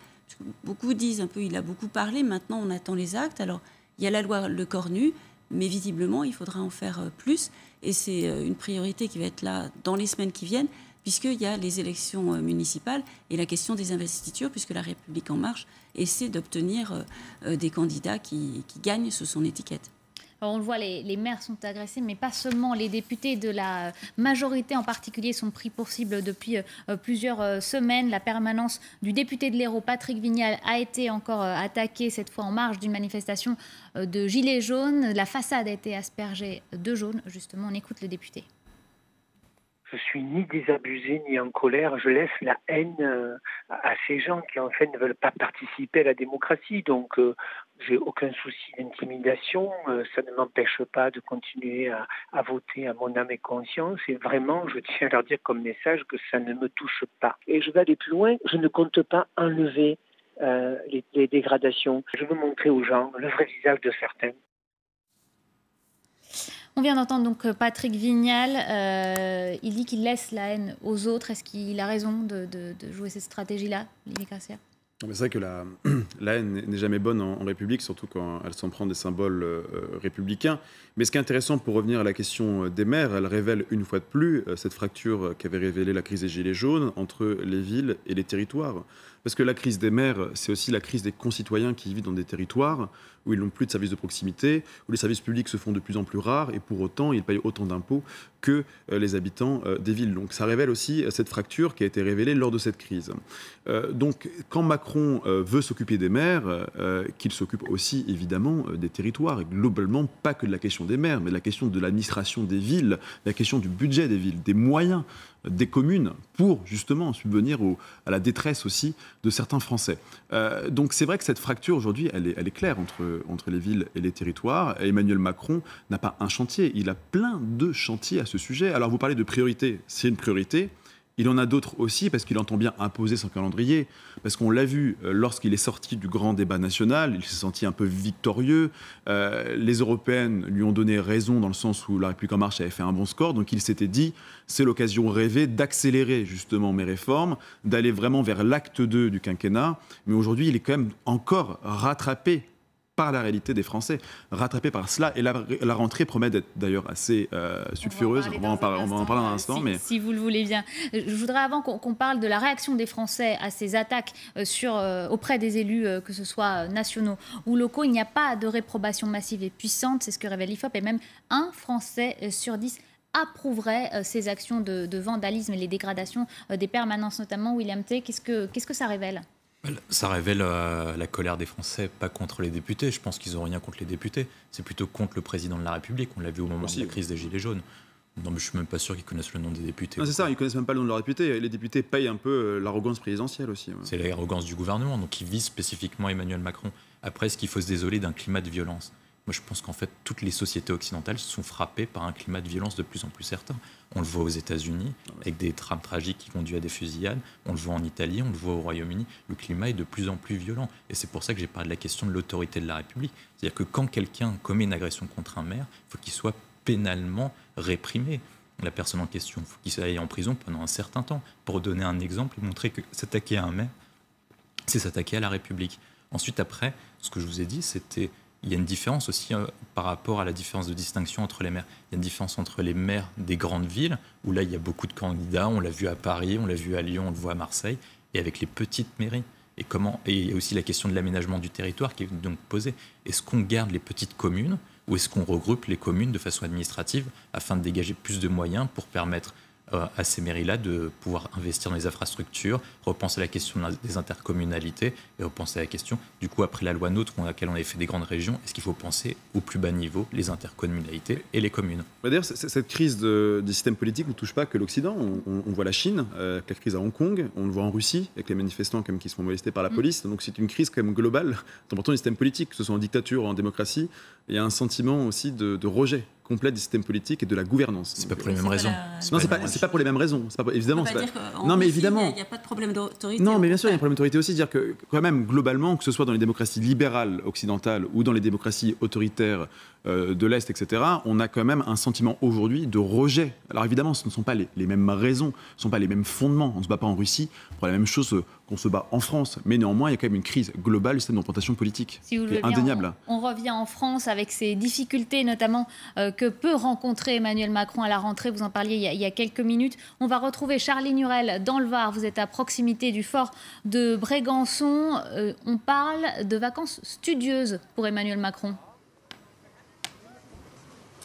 Beaucoup disent un peu, il a beaucoup parlé, maintenant on attend les actes. Alors il y a la loi Le Cornu, mais visiblement il faudra en faire plus. Et c'est une priorité qui va être là dans les semaines qui viennent, puisqu'il y a les élections municipales et la question des investitures, puisque la République En Marche essaie d'obtenir des candidats qui gagnent sous son étiquette. Alors on le voit, les maires sont agressés, mais pas seulement. Les députés de la majorité en particulier sont pris pour cible depuis plusieurs semaines. La permanence du député de l'Hérault, Patrick Vignal, a été encore attaquée, cette fois en marge d'une manifestation de gilets jaunes. La façade a été aspergée de jaune. Justement, on écoute le député. Je suis ni désabusé ni en colère. Je laisse la haine à ces gens qui en fait ne veulent pas participer à la démocratie. Donc j'ai aucun souci d'intimidation. Ça ne m'empêche pas de continuer à voter à mon âme et conscience. Et vraiment, je tiens à leur dire comme message que ça ne me touche pas. Et je vais aller plus loin. Je ne compte pas enlever les dégradations. Je veux montrer aux gens le vrai visage de certains. On vient d'entendre donc Patrick Vignal. Il dit qu'il laisse la haine aux autres. Est-ce qu'il a raison de jouer cette stratégie-là, Olivier Gracia ? C'est vrai que la haine n'est jamais bonne en République, surtout quand elle s'en prend des symboles républicains. Mais ce qui est intéressant, pour revenir à la question des maires, elle révèle une fois de plus cette fracture qu'avait révélée la crise des Gilets jaunes entre les villes et les territoires. Parce que la crise des maires, c'est aussi la crise des concitoyens qui vivent dans des territoires où ils n'ont plus de services de proximité, où les services publics se font de plus en plus rares, et pour autant, ils payent autant d'impôts que les habitants des villes. Donc ça révèle aussi cette fracture qui a été révélée lors de cette crise. Donc quand Macron veut s'occuper des maires, qu'il s'occupe aussi évidemment des territoires, et globalement pas que de la question des maires, mais de la question de l'administration des villes, la question du budget des villes, des moyens des communes pour justement subvenir à la détresse aussi de certains Français. Donc c'est vrai que cette fracture aujourd'hui, elle est claire entre les villes et les territoires. Et Emmanuel Macron n'a pas un chantier, il a plein de chantiers à ce sujet. Alors vous parlez de priorité, c'est une priorité. Il en a d'autres aussi parce qu'il entend bien imposer son calendrier. Parce qu'on l'a vu lorsqu'il est sorti du grand débat national, il s'est senti un peu victorieux. Les Européennes lui ont donné raison dans le sens où La République En Marche avait fait un bon score. Donc il s'était dit, c'est l'occasion rêvée d'accélérer justement mes réformes, d'aller vraiment vers l'acte 2 du quinquennat. Mais aujourd'hui, il est quand même encore rattrapé par la réalité des Français, rattrapé par cela. Et la rentrée promet d'être d'ailleurs assez sulfureuse. On va en parler dans un instant. Si vous le voulez bien. Je voudrais, avant qu'on parle de la réaction des Français à ces attaques auprès des élus, que ce soit nationaux ou locaux, il n'y a pas de réprobation massive et puissante. C'est ce que révèle l'IFOP. Et même 1 Français sur 10 approuverait ces actions de vandalisme et les dégradations des permanences, notamment. William T, qu'est-ce que ça révèle ? Ça révèle la colère des Français, pas contre les députés. Je pense qu'ils n'ont rien contre les députés. C'est plutôt contre le président de la République. On l'a vu au moment de la crise des Gilets jaunes. Non, mais je ne suis même pas sûr qu'ils connaissent le nom des députés. Non, c'est ça, ils ne connaissent même pas le nom de leurs députés. Les députés payent un peu l'arrogance présidentielle aussi. Ouais. C'est l'arrogance du gouvernement, donc ils visent spécifiquement Emmanuel Macron. Après, est-ce qu'il faut se désoler d'un climat de violence ? Moi, je pense qu'en fait, toutes les sociétés occidentales sont frappées par un climat de violence de plus en plus certain. On le voit aux États-Unis, avec des drames tragiques qui conduisent à des fusillades. On le voit en Italie, on le voit au Royaume-Uni. Le climat est de plus en plus violent. Et c'est pour ça que j'ai parlé de la question de l'autorité de la République. C'est-à-dire que quand quelqu'un commet une agression contre un maire, il faut qu'il soit pénalement réprimé. La personne en question, il faut qu'il aille en prison pendant un certain temps. Pour donner un exemple et montrer que s'attaquer à un maire, c'est s'attaquer à la République. Ensuite, après, ce que je vous ai dit, c'était... Il y a une différence aussi par rapport à la différence de distinction entre les maires. Il y a une différence entre les maires des grandes villes, où là, il y a beaucoup de candidats. On l'a vu à Paris, on l'a vu à Lyon, on le voit à Marseille, et avec les petites mairies. Et il y a aussi la question de l'aménagement du territoire qui est donc posée. Est-ce qu'on garde les petites communes ou est-ce qu'on regroupe les communes de façon administrative afin de dégager plus de moyens pour permettre à ces mairies-là de pouvoir investir dans les infrastructures, repenser la question des intercommunalités et repenser la question, du coup, après la loi NOTRe, à laquelle on avait fait des grandes régions, est-ce qu'il faut penser au plus bas niveau les intercommunalités et les communes? D'ailleurs, cette crise du système politique ne touche pas que l'Occident. On voit la Chine, avec la crise à Hong Kong, on le voit en Russie, avec les manifestants qui se font molester par la police. Donc c'est une crise quand même globale, important du système politique, que ce soit en dictature ou en démocratie. Il y a un sentiment aussi de rejet complet du système politique et de la gouvernance. C'est pas pour les mêmes raisons. Non, c'est pas pour les mêmes raisons. Évidemment, non, mais évidemment. Il n'y a pas de problème d'autorité. Non, mais bien sûr, il y a un problème d'autorité aussi. C'est-à-dire que quand même, globalement, que ce soit dans les démocraties libérales occidentales ou dans les démocraties autoritaires de l'Est, etc., on a quand même un sentiment aujourd'hui de rejet. Alors évidemment, ce ne sont pas les mêmes raisons, ce ne sont pas les mêmes fondements. On ne se bat pas en Russie pour la même chose qu'on se bat en France. Mais néanmoins, il y a quand même une crise globale du système de représentation politique, qui est indéniable. On revient en France avec ces difficultés, notamment que peut rencontrer Emmanuel Macron à la rentrée. Vous en parliez il y a quelques minutes. On va retrouver Charline Hurel dans le Var. Vous êtes à proximité du fort de Brégançon. On parle de vacances studieuses pour Emmanuel Macron.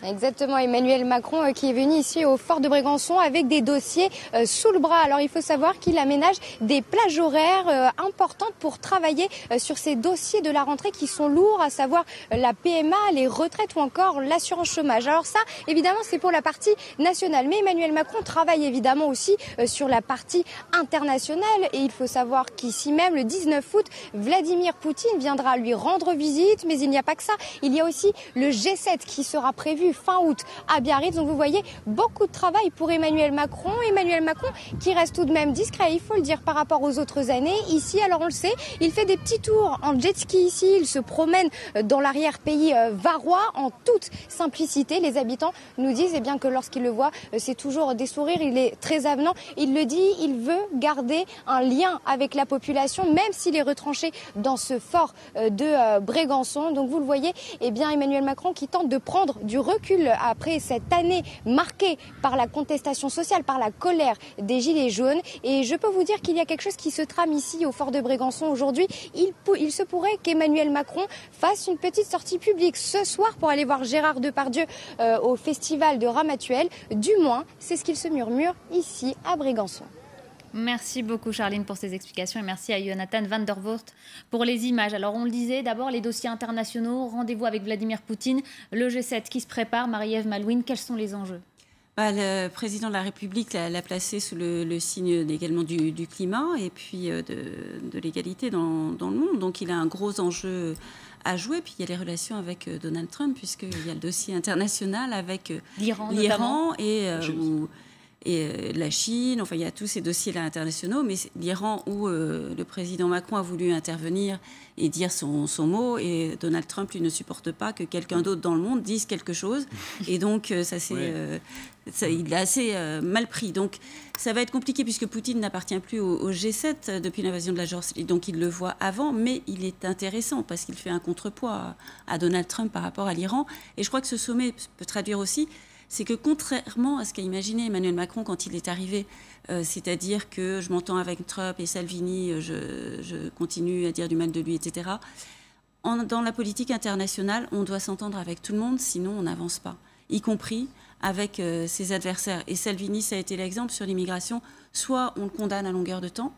Exactement, Emmanuel Macron qui est venu ici au fort de Brégançon avec des dossiers sous le bras. Alors il faut savoir qu'il aménage des plages horaires importantes pour travailler sur ces dossiers de la rentrée qui sont lourds, à savoir la PMA, les retraites ou encore l'assurance chômage. Alors ça, évidemment, c'est pour la partie nationale. Mais Emmanuel Macron travaille évidemment aussi sur la partie internationale. Et il faut savoir qu'ici même, le 19 août, Vladimir Poutine viendra lui rendre visite. Mais il n'y a pas que ça. Il y a aussi le G7 qui sera prévu fin août à Biarritz. Donc vous voyez, beaucoup de travail pour Emmanuel Macron. Emmanuel Macron qui reste tout de même discret, il faut le dire, par rapport aux autres années. Ici, alors on le sait, il fait des petits tours en jet ski ici. Il se promène dans l'arrière-pays varois en toute simplicité. Les habitants nous disent bien que lorsqu'ils le voient, c'est toujours des sourires. Il est très avenant. Il le dit, il veut garder un lien avec la population, même s'il est retranché dans ce fort de Brégançon. Donc vous le voyez, Emmanuel Macron qui tente de prendre du recul après cette année marquée par la contestation sociale, par la colère des Gilets jaunes. Et je peux vous dire qu'il y a quelque chose qui se trame ici au fort de Brégançon aujourd'hui. Il se pourrait qu'Emmanuel Macron fasse une petite sortie publique ce soir pour aller voir Gérard Depardieu au festival de Ramatuelle. Du moins, c'est ce qu'il se murmure ici à Brégançon. Merci beaucoup Charline pour ces explications et merci à Jonathan van der Voort pour les images. Alors on le disait, d'abord les dossiers internationaux, rendez-vous avec Vladimir Poutine, le G7 qui se prépare. Marie-Ève Malouine, quels sont les enjeux ? Le président de la République l'a placé sous le signe également du climat et puis de l'égalité dans le monde. Donc il a un gros enjeu à jouer. Puis il y a les relations avec Donald Trump puisqu'il y a le dossier international avec l'Iran et la Chine, enfin il y a tous ces dossiers-là internationaux, mais l'Iran où le président Macron a voulu intervenir et dire son mot, et Donald Trump, lui, ne supporte pas que quelqu'un d'autre dans le monde dise quelque chose, et donc il l'a assez mal pris. Donc ça va être compliqué puisque Poutine n'appartient plus au G7 depuis l'invasion de la Géorgie, donc il le voit avant, mais il est intéressant parce qu'il fait un contrepoids à Donald Trump par rapport à l'Iran, et je crois que ce sommet peut traduire aussi, c'est que contrairement à ce qu'a imaginé Emmanuel Macron quand il est arrivé, c'est-à-dire que je m'entends avec Trump et Salvini, je continue à dire du mal de lui, etc. Dans la politique internationale, on doit s'entendre avec tout le monde, sinon on n'avance pas, y compris avec ses adversaires. Et Salvini, ça a été l'exemple sur l'immigration. Soit on le condamne à longueur de temps,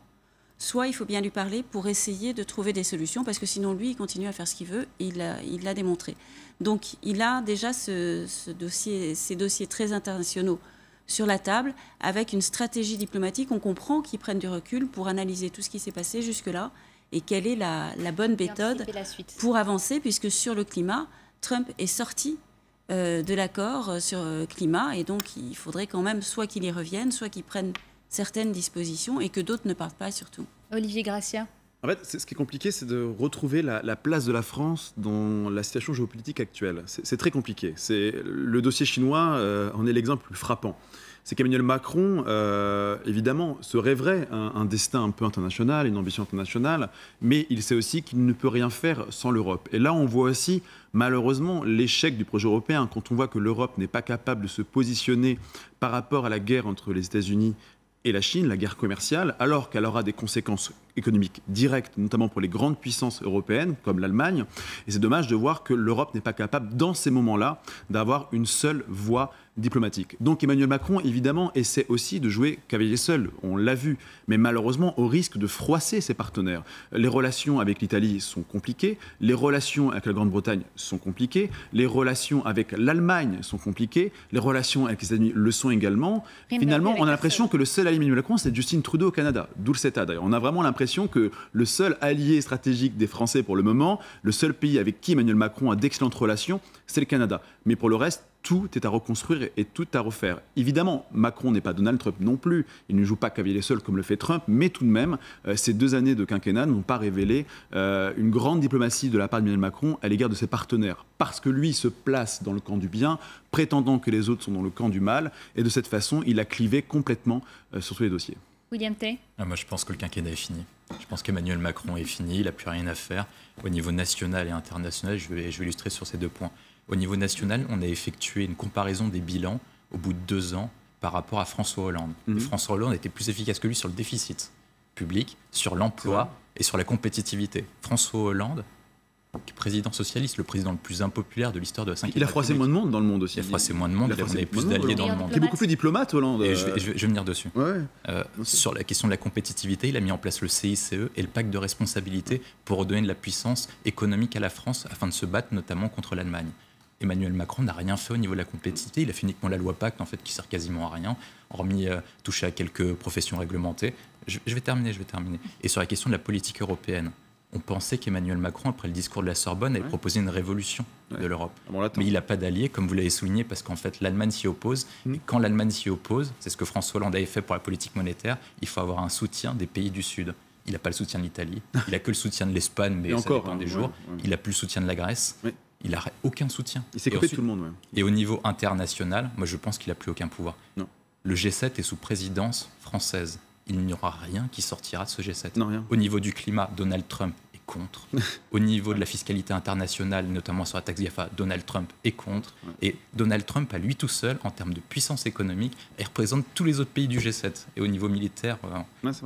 soit il faut bien lui parler pour essayer de trouver des solutions, parce que sinon lui, il continue à faire ce qu'il veut, et il l'a démontré. Donc il a déjà ces dossiers très internationaux sur la table, avec une stratégie diplomatique. On comprend qu'ils prennent du recul pour analyser tout ce qui s'est passé jusque-là, et quelle est la bonne méthode pour avancer, puisque sur le climat, Trump est sorti de l'accord sur le climat, et donc il faudrait quand même soit qu'il y revienne, soit qu'il prenne certaines dispositions et que d'autres ne partent pas surtout. Olivier Gracia. En fait, ce qui est compliqué, c'est de retrouver la place de la France dans la situation géopolitique actuelle. C'est très compliqué. Le dossier chinois en est l'exemple le plus frappant. C'est qu'Emmanuel Macron, évidemment, se rêverait un destin un peu international, une ambition internationale, mais il sait aussi qu'il ne peut rien faire sans l'Europe. Et là, on voit aussi, malheureusement, l'échec du projet européen. Quand on voit que l'Europe n'est pas capable de se positionner par rapport à la guerre entre les États-Unis et la Chine, la guerre commerciale, alors qu'elle aura des conséquences économiques directes, notamment pour les grandes puissances européennes, comme l'Allemagne. Et c'est dommage de voir que l'Europe n'est pas capable, dans ces moments-là, d'avoir une seule voix diplomatique. Donc Emmanuel Macron, évidemment, essaie aussi de jouer cavalier seul, on l'a vu, mais malheureusement au risque de froisser ses partenaires. Les relations avec l'Italie sont compliquées, les relations avec la Grande-Bretagne sont compliquées, les relations avec l'Allemagne sont compliquées, les relations avec les États-Unis le sont également. Finalement, on a l'impression que le seul allié Emmanuel Macron, c'est Justin Trudeau au Canada, d'où le CETA d'ailleurs. On a vraiment l'impression que le seul allié stratégique des Français pour le moment, le seul pays avec qui Emmanuel Macron a d'excellentes relations, c'est le Canada. Mais pour le reste, tout est à reconstruire et tout à refaire. Évidemment, Macron n'est pas Donald Trump non plus. Il ne joue pas cavalier seul comme le fait Trump, mais tout de même, ces 2 années de quinquennat n'ont pas révélé une grande diplomatie de la part d'Emmanuel Macron à l'égard de ses partenaires. Parce que lui se place dans le camp du bien, prétendant que les autres sont dans le camp du mal. Et de cette façon, il a clivé complètement sur tous les dossiers. William Tay. Moi, je pense que le quinquennat est fini. Je pense qu'Emmanuel Macron est fini, il n'a plus rien à faire. Au niveau national et international, je vais illustrer sur ces 2 points. Au niveau national, on a effectué une comparaison des bilans au bout de 2 ans par rapport à François Hollande. Et François Hollande était plus efficace que lui sur le déficit public, sur l'emploi et sur la compétitivité. François Hollande, président socialiste, le président le plus impopulaire de l'histoire de la 5e République. Il a froissé moins de monde dans le monde aussi. Il a froissé moins de monde, il a avait plus d'alliés dans le monde. Il est beaucoup plus diplomate, Hollande. Et je vais venir dessus. Sur la question de la compétitivité, il a mis en place le CICE et le pacte de responsabilité pour redonner de la puissance économique à la France afin de se battre notamment contre l'Allemagne. Emmanuel Macron n'a rien fait au niveau de la compétitivité. Il a fait uniquement la loi Pacte, en fait, qui sert quasiment à rien, hormis toucher à quelques professions réglementées. Je vais terminer. Et sur la question de la politique européenne, on pensait qu'Emmanuel Macron, après le discours de la Sorbonne, allait proposer une révolution de l'Europe. Mais il n'a pas d'allié, comme vous l'avez souligné, parce qu'en fait, l'Allemagne s'y oppose. Et quand l'Allemagne s'y oppose, c'est ce que François Hollande avait fait pour la politique monétaire, il faut avoir un soutien des pays du Sud. Il n'a pas le soutien de l'Italie, il n'a que le soutien de l'Espagne, mais ça dépend des jours. Il n'a plus le soutien de la Grèce. Il n'a aucun soutien. Il s'est coupé de tout le monde. Et au niveau international, moi je pense qu'il n'a plus aucun pouvoir. Non. Le G7 est sous présidence française. Il n'y aura rien qui sortira de ce G7. Non, rien. Au niveau du climat, Donald Trump est contre. Au niveau de la fiscalité internationale, notamment sur la taxe GAFA, Donald Trump est contre. Et Donald Trump, à lui tout seul, en termes de puissance économique, il représente tous les autres pays du G7. Et au niveau militaire,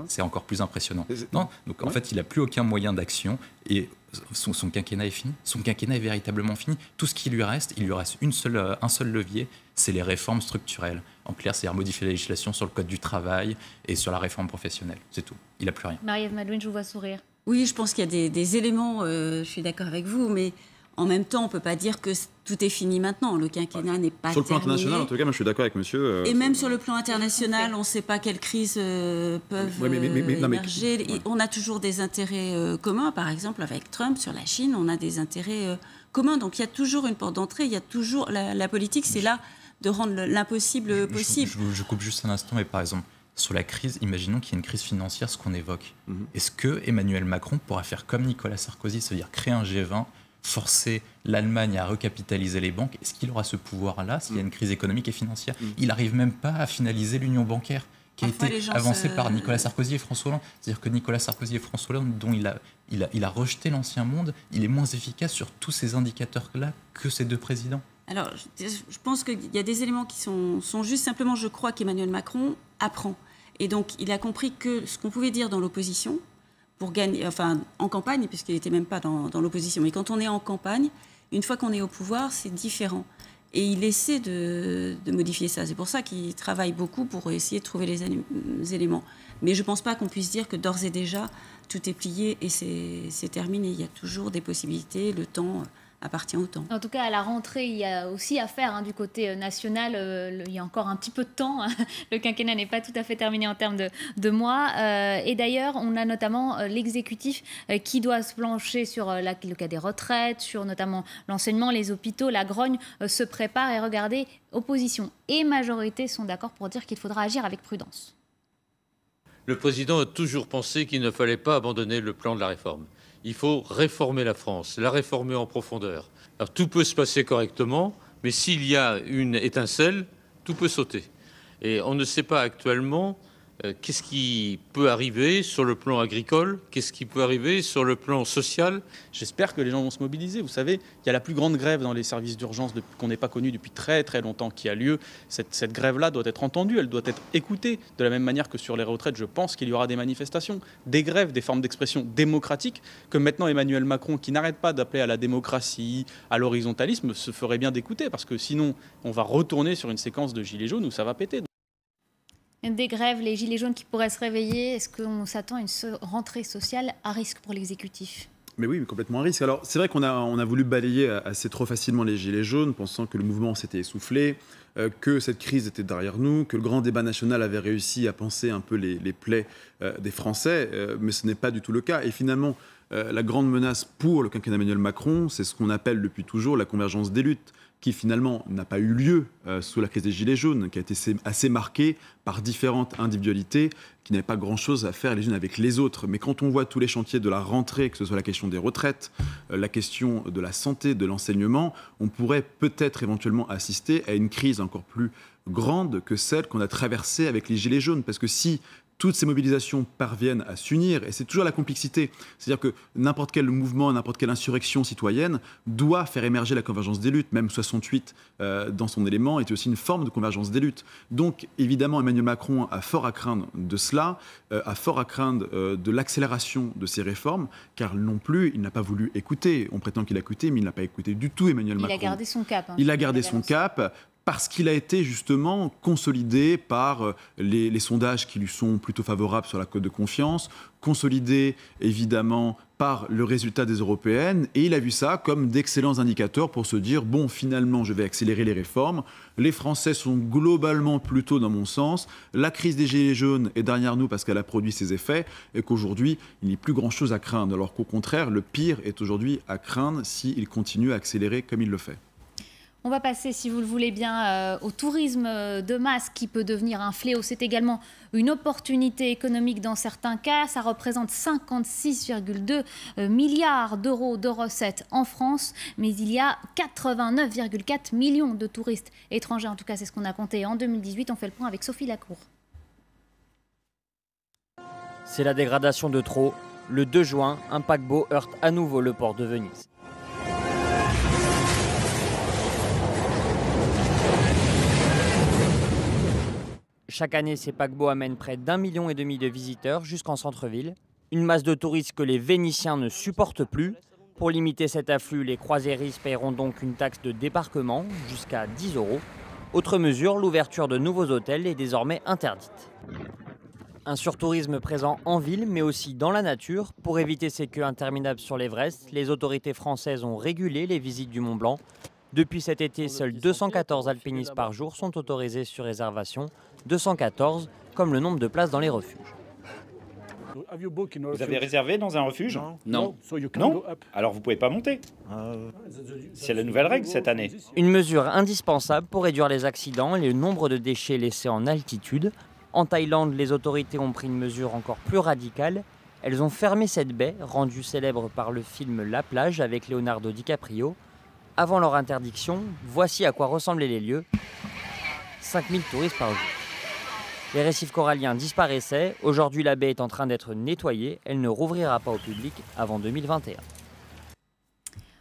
c'est encore plus impressionnant. Non, donc en fait, il n'a plus aucun moyen d'action. Et son quinquennat est fini. Son quinquennat est véritablement fini. Tout ce qui lui reste, il lui reste un seul levier, c'est les réformes structurelles. En clair, c'est-à-dire modifier la législation sur le code du travail et sur la réforme professionnelle. C'est tout. Il n'a plus rien. Marie-Ève Malouine, je vous vois sourire. Oui, je pense qu'il y a des éléments, je suis d'accord avec vous, mais en même temps, on ne peut pas dire que tout est fini maintenant. Le quinquennat n'est pas terminé. Sur le plan international, en tout cas, moi je suis d'accord avec monsieur. Et même sur le plan international, on ne sait pas quelles crises peuvent émerger. On a toujours des intérêts communs. Par exemple, avec Trump, sur la Chine, on a des intérêts communs. Donc il y a toujours une porte d'entrée. Il y a toujours la politique, c'est là de rendre l'impossible possible. Je coupe juste un instant, mais par exemple, sur la crise, imaginons qu'il y ait une crise financière, ce qu'on évoque. Est-ce que Emmanuel Macron pourra faire comme Nicolas Sarkozy, c'est-à-dire créer un G20, forcer l'Allemagne à recapitaliser les banques? Est-ce qu'il aura ce pouvoir-là s'il y a une crise économique et financière? Il n'arrive même pas à finaliser l'union bancaire qui a été avancée par Nicolas Sarkozy et François Hollande. C'est-à-dire que Nicolas Sarkozy et François Hollande, dont il a rejeté l'ancien monde, il est moins efficace sur tous ces indicateurs-là que ces 2 présidents. Alors, je pense qu'il y a des éléments qui sont justes. Simplement, je crois qu'Emmanuel Macron apprend. Et donc, il a compris que ce qu'on pouvait dire dans l'opposition, pour gagner, enfin, en campagne, puisqu'il n'était même pas dans l'opposition, mais quand on est en campagne, une fois qu'on est au pouvoir, c'est différent. Et il essaie de modifier ça. C'est pour ça qu'il travaille beaucoup pour essayer de trouver les éléments. Mais je ne pense pas qu'on puisse dire que d'ores et déjà, tout est plié et c'est terminé. Il y a toujours des possibilités, le temps appartient au temps. En tout cas, à la rentrée, il y a aussi à faire du côté national. Il y a encore un petit peu de temps. Le quinquennat n'est pas tout à fait terminé en termes de mois. Et d'ailleurs, on a notamment l'exécutif qui doit se plancher sur le cas des retraites, sur notamment l'enseignement, les hôpitaux. La grogne se prépare. Et regardez, opposition et majorité sont d'accord pour dire qu'il faudra agir avec prudence. Le président a toujours pensé qu'il ne fallait pas abandonner le plan de la réforme. Il faut réformer la France, la réformer en profondeur. Alors, tout peut se passer correctement, mais s'il y a une étincelle, tout peut sauter. Et on ne sait pas actuellement Qu'est-ce qui peut arriver sur le plan agricole? Qu'est-ce qui peut arriver sur le plan social? J'espère que les gens vont se mobiliser. Vous savez, il y a la plus grande grève dans les services d'urgence qu'on n'ait pas connue depuis très très longtemps qui a lieu. Cette grève-là doit être entendue, elle doit être écoutée. De la même manière que sur les retraites, je pense qu'il y aura des manifestations, des grèves, des formes d'expression démocratiques que maintenant Emmanuel Macron, qui n'arrête pas d'appeler à la démocratie, à l'horizontalisme, se ferait bien d'écouter, parce que sinon on va retourner sur une séquence de gilets jaunes où ça va péter. Des grèves, les gilets jaunes qui pourraient se réveiller, est-ce qu'on s'attend à une rentrée sociale à risque pour l'exécutif? Mais oui, mais complètement à risque. Alors, c'est vrai qu'on a voulu balayer assez trop facilement les gilets jaunes, pensant que le mouvement s'était essoufflé, que cette crise était derrière nous, que le grand débat national avait réussi à panser un peu les plaies des Français, mais ce n'est pas du tout le cas. Et finalement, la grande menace pour le quinquennat Emmanuel Macron, c'est ce qu'on appelle depuis toujours la convergence des luttes, qui finalement n'a pas eu lieu sous la crise des Gilets jaunes, qui a été assez marquée par différentes individualités qui n'avaient pas grand-chose à faire les unes avec les autres. Mais quand on voit tous les chantiers de la rentrée, que ce soit la question des retraites, la question de la santé, de l'enseignement, on pourrait peut-être éventuellement assister à une crise encore plus grande que celle qu'on a traversée avec les Gilets jaunes. Parce que si toutes ces mobilisations parviennent à s'unir, et c'est toujours la complexité. C'est-à-dire que n'importe quel mouvement, n'importe quelle insurrection citoyenne doit faire émerger la convergence des luttes. Même 68, dans son élément, était aussi une forme de convergence des luttes. Donc, évidemment, Emmanuel Macron a fort à craindre de cela, a fort à craindre de l'accélération de ces réformes, car non plus, il n'a pas voulu écouter. On prétend qu'il a écouté, mais il n'a pas écouté du tout Emmanuel Macron. Il a gardé son cap. Hein, il a gardé son cap. Parce qu'il a été justement consolidé par les sondages qui lui sont plutôt favorables sur la cote de confiance, consolidé évidemment par le résultat des européennes, et il a vu ça comme d'excellents indicateurs pour se dire, bon, finalement, je vais accélérer les réformes, les Français sont globalement plutôt dans mon sens, la crise des Gilets jaunes est derrière nous parce qu'elle a produit ses effets, et qu'aujourd'hui, il n'y a plus grand-chose à craindre, alors qu'au contraire, le pire est aujourd'hui à craindre s'il continue à accélérer comme il le fait. On va passer, si vous le voulez bien, au tourisme de masse qui peut devenir un fléau. C'est également une opportunité économique dans certains cas. Ça représente 56,2 milliards d'euros de recettes en France. Mais il y a 89,4 millions de touristes étrangers. En tout cas, c'est ce qu'on a compté en 2018. On fait le point avec Sophie Lacour. C'est la dégradation de trop. Le 2 juin, un paquebot heurte à nouveau le port de Venise. Chaque année, ces paquebots amènent près d'1,5 million de visiteurs jusqu'en centre-ville. Une masse de touristes que les Vénitiens ne supportent plus. Pour limiter cet afflux, les croisiéristes paieront donc une taxe de débarquement jusqu'à 10 €. Autre mesure, l'ouverture de nouveaux hôtels est désormais interdite. Un surtourisme présent en ville, mais aussi dans la nature. Pour éviter ces queues interminables sur l'Everest, les autorités françaises ont régulé les visites du Mont Blanc. Depuis cet été, seuls 214 alpinistes par jour sont autorisés sur réservation. 214, comme le nombre de places dans les refuges. Vous avez réservé dans un refuge? Non. Non? Alors vous ne pouvez pas monter. C'est la nouvelle règle cette année. Une mesure indispensable pour réduire les accidents et le nombre de déchets laissés en altitude. En Thaïlande, les autorités ont pris une mesure encore plus radicale. Elles ont fermé cette baie, rendue célèbre par le film La Plage avec Leonardo DiCaprio. Avant leur interdiction, voici à quoi ressemblaient les lieux. 5000 touristes par jour. Les récifs coralliens disparaissaient. Aujourd'hui, la baie est en train d'être nettoyée. Elle ne rouvrira pas au public avant 2021.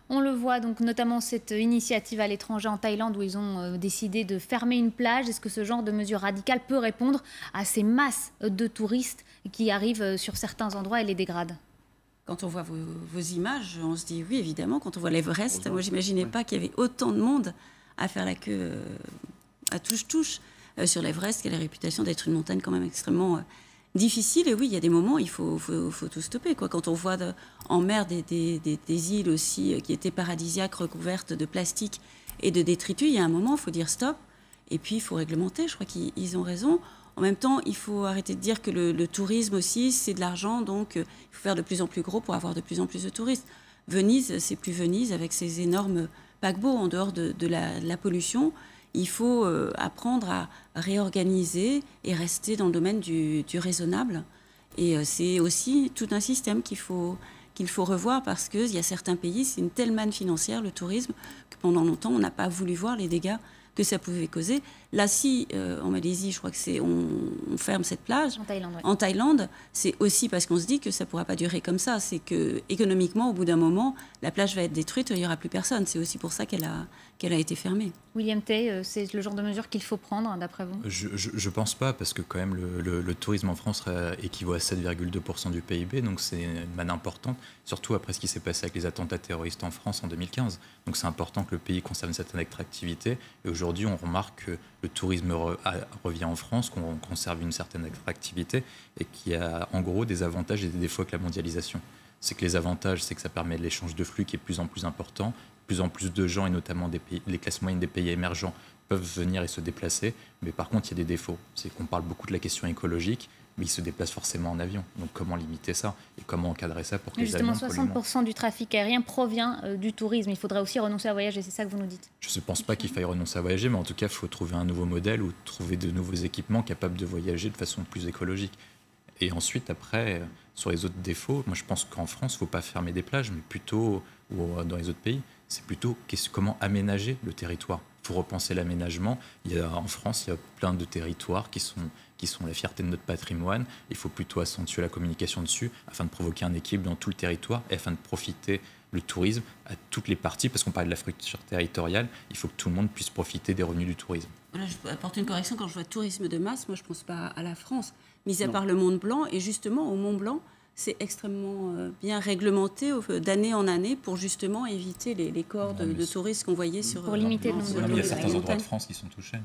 On le voit donc notamment cette initiative à l'étranger en Thaïlande où ils ont décidé de fermer une plage. Est-ce que ce genre de mesure radicale peut répondre à ces masses de touristes qui arrivent sur certains endroits et les dégradent? Quand on voit vos images, on se dit oui, évidemment. Quand on voit l'Everest, moi, j'imaginais pas qu'il y avait autant de monde à faire la queue à touche-touche sur l'Everest, qui a la réputation d'être une montagne quand même extrêmement difficile. Et oui, il y a des moments, il faut tout stopper, quoi. Quand on voit en mer des îles aussi qui étaient paradisiaques, recouvertes de plastique et de détritus, il y a un moment, il faut dire stop. Et puis, il faut réglementer. Je crois qu'ils ont raison. En même temps, il faut arrêter de dire que le tourisme aussi, c'est de l'argent, donc il faut faire de plus en plus gros pour avoir de plus en plus de touristes. Venise, c'est plus Venise avec ses énormes paquebots en dehors de la pollution. Il faut apprendre à réorganiser et rester dans le domaine du raisonnable. Et c'est aussi tout un système qu'il faut revoir parce qu'il y a certains pays, c'est une telle manne financière, le tourisme, que pendant longtemps, on n'a pas voulu voir les dégâts que ça pouvait causer. Là, si en Malaisie, je crois que on ferme cette plage, en Thaïlande, c'est aussi parce qu'on se dit que ça ne pourra pas durer comme ça. C'est que économiquement, au bout d'un moment, la plage va être détruite, il n'y aura plus personne. C'est aussi pour ça qu'elle a été fermée. William Tay, c'est le genre de mesure qu'il faut prendre, d'après vous? Je pense pas, parce que quand même le tourisme en France équivaut à 7,2% du PIB, donc c'est une manne importante, surtout après ce qui s'est passé avec les attentats terroristes en France en 2015. Donc c'est important que le pays conserve une certaine attractivité. Et aujourd'hui, on remarque que le tourisme revient en France, qu'on conserve une certaine attractivité et qu'il y a en gros des avantages et des défauts avec la mondialisation. C'est que les avantages, c'est que ça permet de l'échange de flux qui est de plus en plus important. Plus en plus de gens, et notamment les classes moyennes des pays émergents, peuvent venir et se déplacer. Mais par contre, il y a des défauts. C'est qu'on parle beaucoup de la question écologique, mais ils se déplacent forcément en avion. Donc comment limiter ça et comment encadrer ça pour que les avions... Justement, 60% du trafic aérien provient du tourisme. Il faudrait aussi renoncer à voyager, c'est ça que vous nous dites? Je ne pense pas qu'il faille renoncer à voyager, mais en tout cas, il faut trouver un nouveau modèle ou trouver de nouveaux équipements capables de voyager de façon plus écologique. Et ensuite, après, sur les autres défauts, moi je pense qu'en France, il ne faut pas fermer des plages, mais plutôt, ou dans les autres pays, c'est plutôt comment aménager le territoire. Il faut repenser l'aménagement. En France, il y a plein de territoires qui sont la fierté de notre patrimoine. Il faut plutôt accentuer la communication dessus afin de provoquer un équilibre dans tout le territoire et afin de profiter le tourisme à toutes les parties, parce qu'on parle de la fracture territoriale, il faut que tout le monde puisse profiter des revenus du tourisme. Voilà, je peux apporter une correction. Quand je vois tourisme de masse, moi je ne pense pas à la France, mis à part le Mont Blanc. Et justement, au Mont Blanc, c'est extrêmement bien réglementé d'année en année pour justement éviter les corps de touristes qu'on voyait sur... Pour limiter le nombre de touristes. Il y a certains endroits de France qui sont touchés.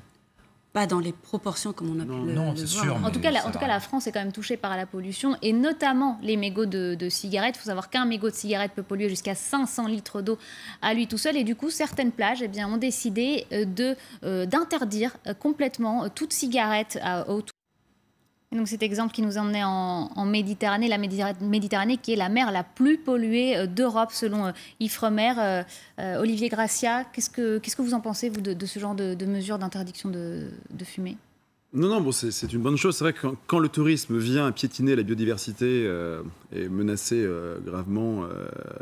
Pas dans les proportions comme on a pu le voir. Sûr, en tout cas, la France est quand même touchée par la pollution, et notamment les mégots de cigarettes. Il faut savoir qu'un mégot de cigarette peut polluer jusqu'à 500 litres d'eau à lui tout seul. Et du coup, certaines plages ont décidé d'interdire complètement toute cigarette au tourisme. Donc cet exemple qui nous emmenait en Méditerranée, la Méditerranée qui est la mer la plus polluée d'Europe selon Ifremer. Olivier Gracia, qu'est-ce que vous en pensez, vous, de ce genre de mesures d'interdiction de fumer? Non, bon, c'est une bonne chose. C'est vrai que quand le tourisme vient piétiner la biodiversité et menacer gravement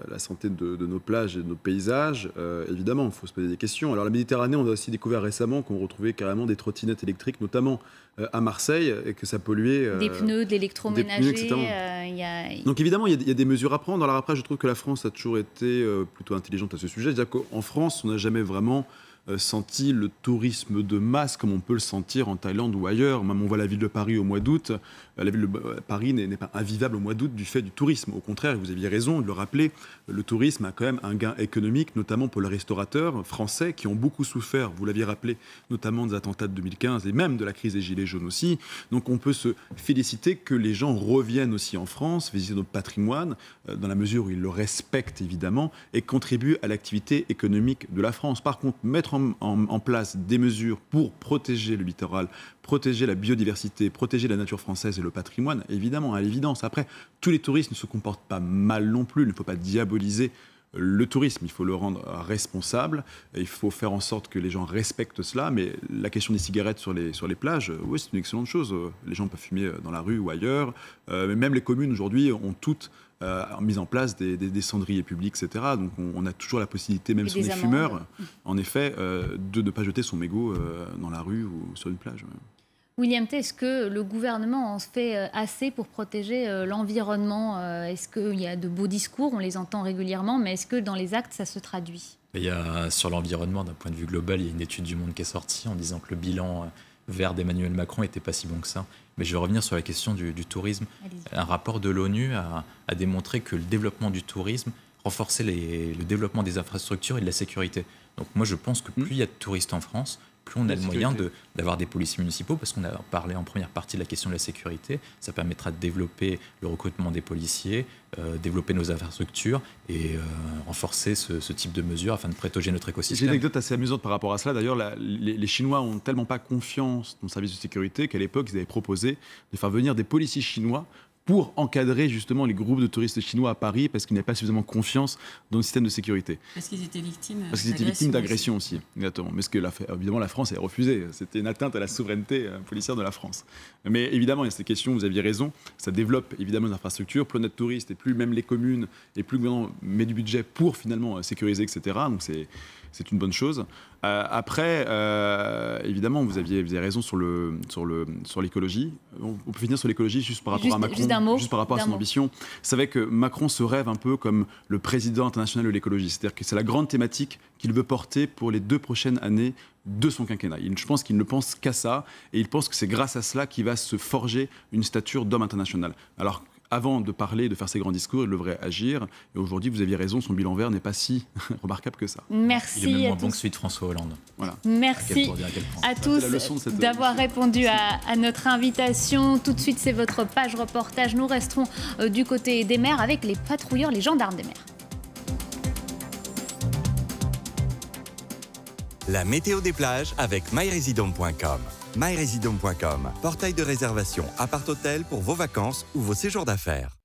la santé de nos plages et de nos paysages, évidemment, il faut se poser des questions. Alors la Méditerranée, on a aussi découvert récemment qu'on retrouvait carrément des trottinettes électriques, notamment à Marseille, et que ça polluait... des pneus, de l'électroménager... Donc évidemment, il y a des mesures à prendre. Alors après, je trouve que la France a toujours été plutôt intelligente à ce sujet. C'est-à-dire qu'en France, on n'a jamais vraiment... senti le tourisme de masse comme on peut le sentir en Thaïlande ou ailleurs. Même on voit la ville de Paris au mois d'août. La ville de Paris n'est pas invivable au mois d'août du fait du tourisme. Au contraire, vous aviez raison de le rappeler, le tourisme a quand même un gain économique, notamment pour les restaurateurs français qui ont beaucoup souffert, vous l'aviez rappelé, notamment des attentats de 2015 et même de la crise des Gilets jaunes aussi. Donc on peut se féliciter que les gens reviennent aussi en France, visiter notre patrimoine, dans la mesure où ils le respectent évidemment, et contribuent à l'activité économique de la France. Par contre, mettre en place des mesures pour protéger le littoral, protéger la biodiversité, protéger la nature française et le patrimoine, évidemment, à l'évidence. Après, tous les touristes ne se comportent pas mal non plus. Il ne faut pas diaboliser le tourisme. Il faut le rendre responsable. Il faut faire en sorte que les gens respectent cela. Mais la question des cigarettes sur les plages, oui, c'est une excellente chose. Les gens peuvent fumer dans la rue ou ailleurs. Mais même les communes, aujourd'hui, ont toutes mis en place des cendriers publics, etc. Donc on a toujours la possibilité, même si on est fumeur, en effet, de ne pas jeter son mégot dans la rue ou sur une plage. William Tay, est-ce que le gouvernement en fait assez pour protéger l'environnement? Est-ce qu'il y a de beaux discours, on les entend régulièrement, mais est-ce que dans les actes, ça se traduit? Il y a, sur l'environnement, d'un point de vue global, il y a une étude du Monde qui est sortie en disant que le bilan vert d'Emmanuel Macron n'était pas si bon que ça. Mais je vais revenir sur la question du tourisme. Un rapport de l'ONU a démontré que le développement du tourisme renforçait le développement des infrastructures et de la sécurité. Donc moi, je pense que plus il y a de touristes en France, plus on a le moyen d'avoir des policiers municipaux, parce qu'on a parlé en première partie de la question de la sécurité. Ça permettra de développer le recrutement des policiers, développer nos infrastructures et renforcer ce type de mesures afin de protéger notre écosystème. J'ai une anecdote assez amusante par rapport à cela. D'ailleurs, les Chinois ont tellement pas confiance dans le service de sécurité qu'à l'époque, ils avaient proposé de faire venir des policiers chinois pour encadrer justement les groupes de touristes chinois à Paris, parce qu'ils n'avaient pas suffisamment confiance dans le système de sécurité. Parce qu'ils étaient victimes d'agression aussi. Exactement. Mais évidemment, la France a refusé. C'était une atteinte à la souveraineté policière de la France. Mais évidemment, il y a ces questions, vous aviez raison, ça développe évidemment les infrastructures. Plus on a de touristes et plus même les communes et plus le gouvernement met du budget pour finalement sécuriser, etc. Donc c'est une bonne chose. Après, évidemment, vous avez raison sur l'écologie. On peut finir sur l'écologie juste par rapport à Macron, juste par rapport à son ambition. Vous savez que Macron se rêve un peu comme le président international de l'écologie. C'est-à-dire que c'est la grande thématique qu'il veut porter pour les 2 prochaines années de son quinquennat. Je pense qu'il ne pense qu'à ça, et il pense que c'est grâce à cela qu'il va se forger une stature d'homme international. Alors, avant de parler, de faire ses grands discours, il devrait agir. Et aujourd'hui, vous aviez raison, son bilan vert n'est pas si remarquable que ça. Merci. Il est même moins bon que celui de François Hollande. Voilà. Merci à tous d'avoir répondu à notre invitation. Tout de suite, c'est votre page reportage. Nous resterons du côté des mers avec les patrouilleurs, les gendarmes des mers. La météo des plages avec myresidom.com. myresidom.com, portail de réservation appart-hôtel pour vos vacances ou vos séjours d'affaires.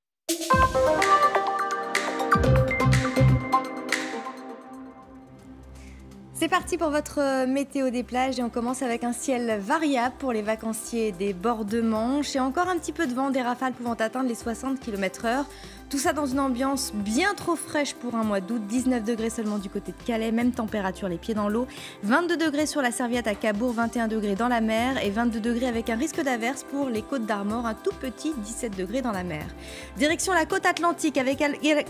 C'est parti pour votre météo des plages et on commence avec un ciel variable pour les vacanciers des bords de Manche et encore un petit peu de vent, des rafales pouvant atteindre les 60 km/h. Tout ça dans une ambiance bien trop fraîche pour un mois d'août, 19 degrés seulement du côté de Calais, même température les pieds dans l'eau, 22 degrés sur la Serviette à Cabourg, 21 degrés dans la mer et 22 degrés avec un risque d'averse pour les Côtes d'Armor, un tout petit 17 degrés dans la mer. Direction la côte atlantique avec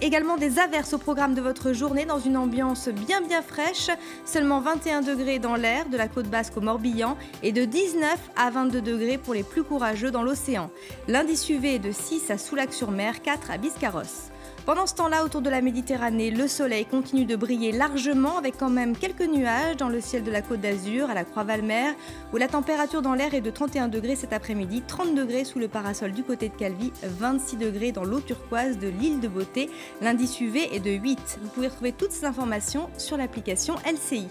également des averses au programme de votre journée dans une ambiance bien fraîche, seulement 21 degrés dans l'air de la côte basque au Morbihan et de 19 à 22 degrés pour les plus courageux dans l'océan. L'indice UV est de 6 à Soulac-sur-Mer, 4 à Biscarrosse. Pendant ce temps-là, autour de la Méditerranée, le soleil continue de briller largement avec quand même quelques nuages dans le ciel de la Côte d'Azur, à la Croix-Valmer, où la température dans l'air est de 31 degrés cet après-midi, 30 degrés sous le parasol du côté de Calvi, 26 degrés dans l'eau turquoise de l'île de Beauté. L'indice UV est de 8. Vous pouvez retrouver toutes ces informations sur l'application LCI.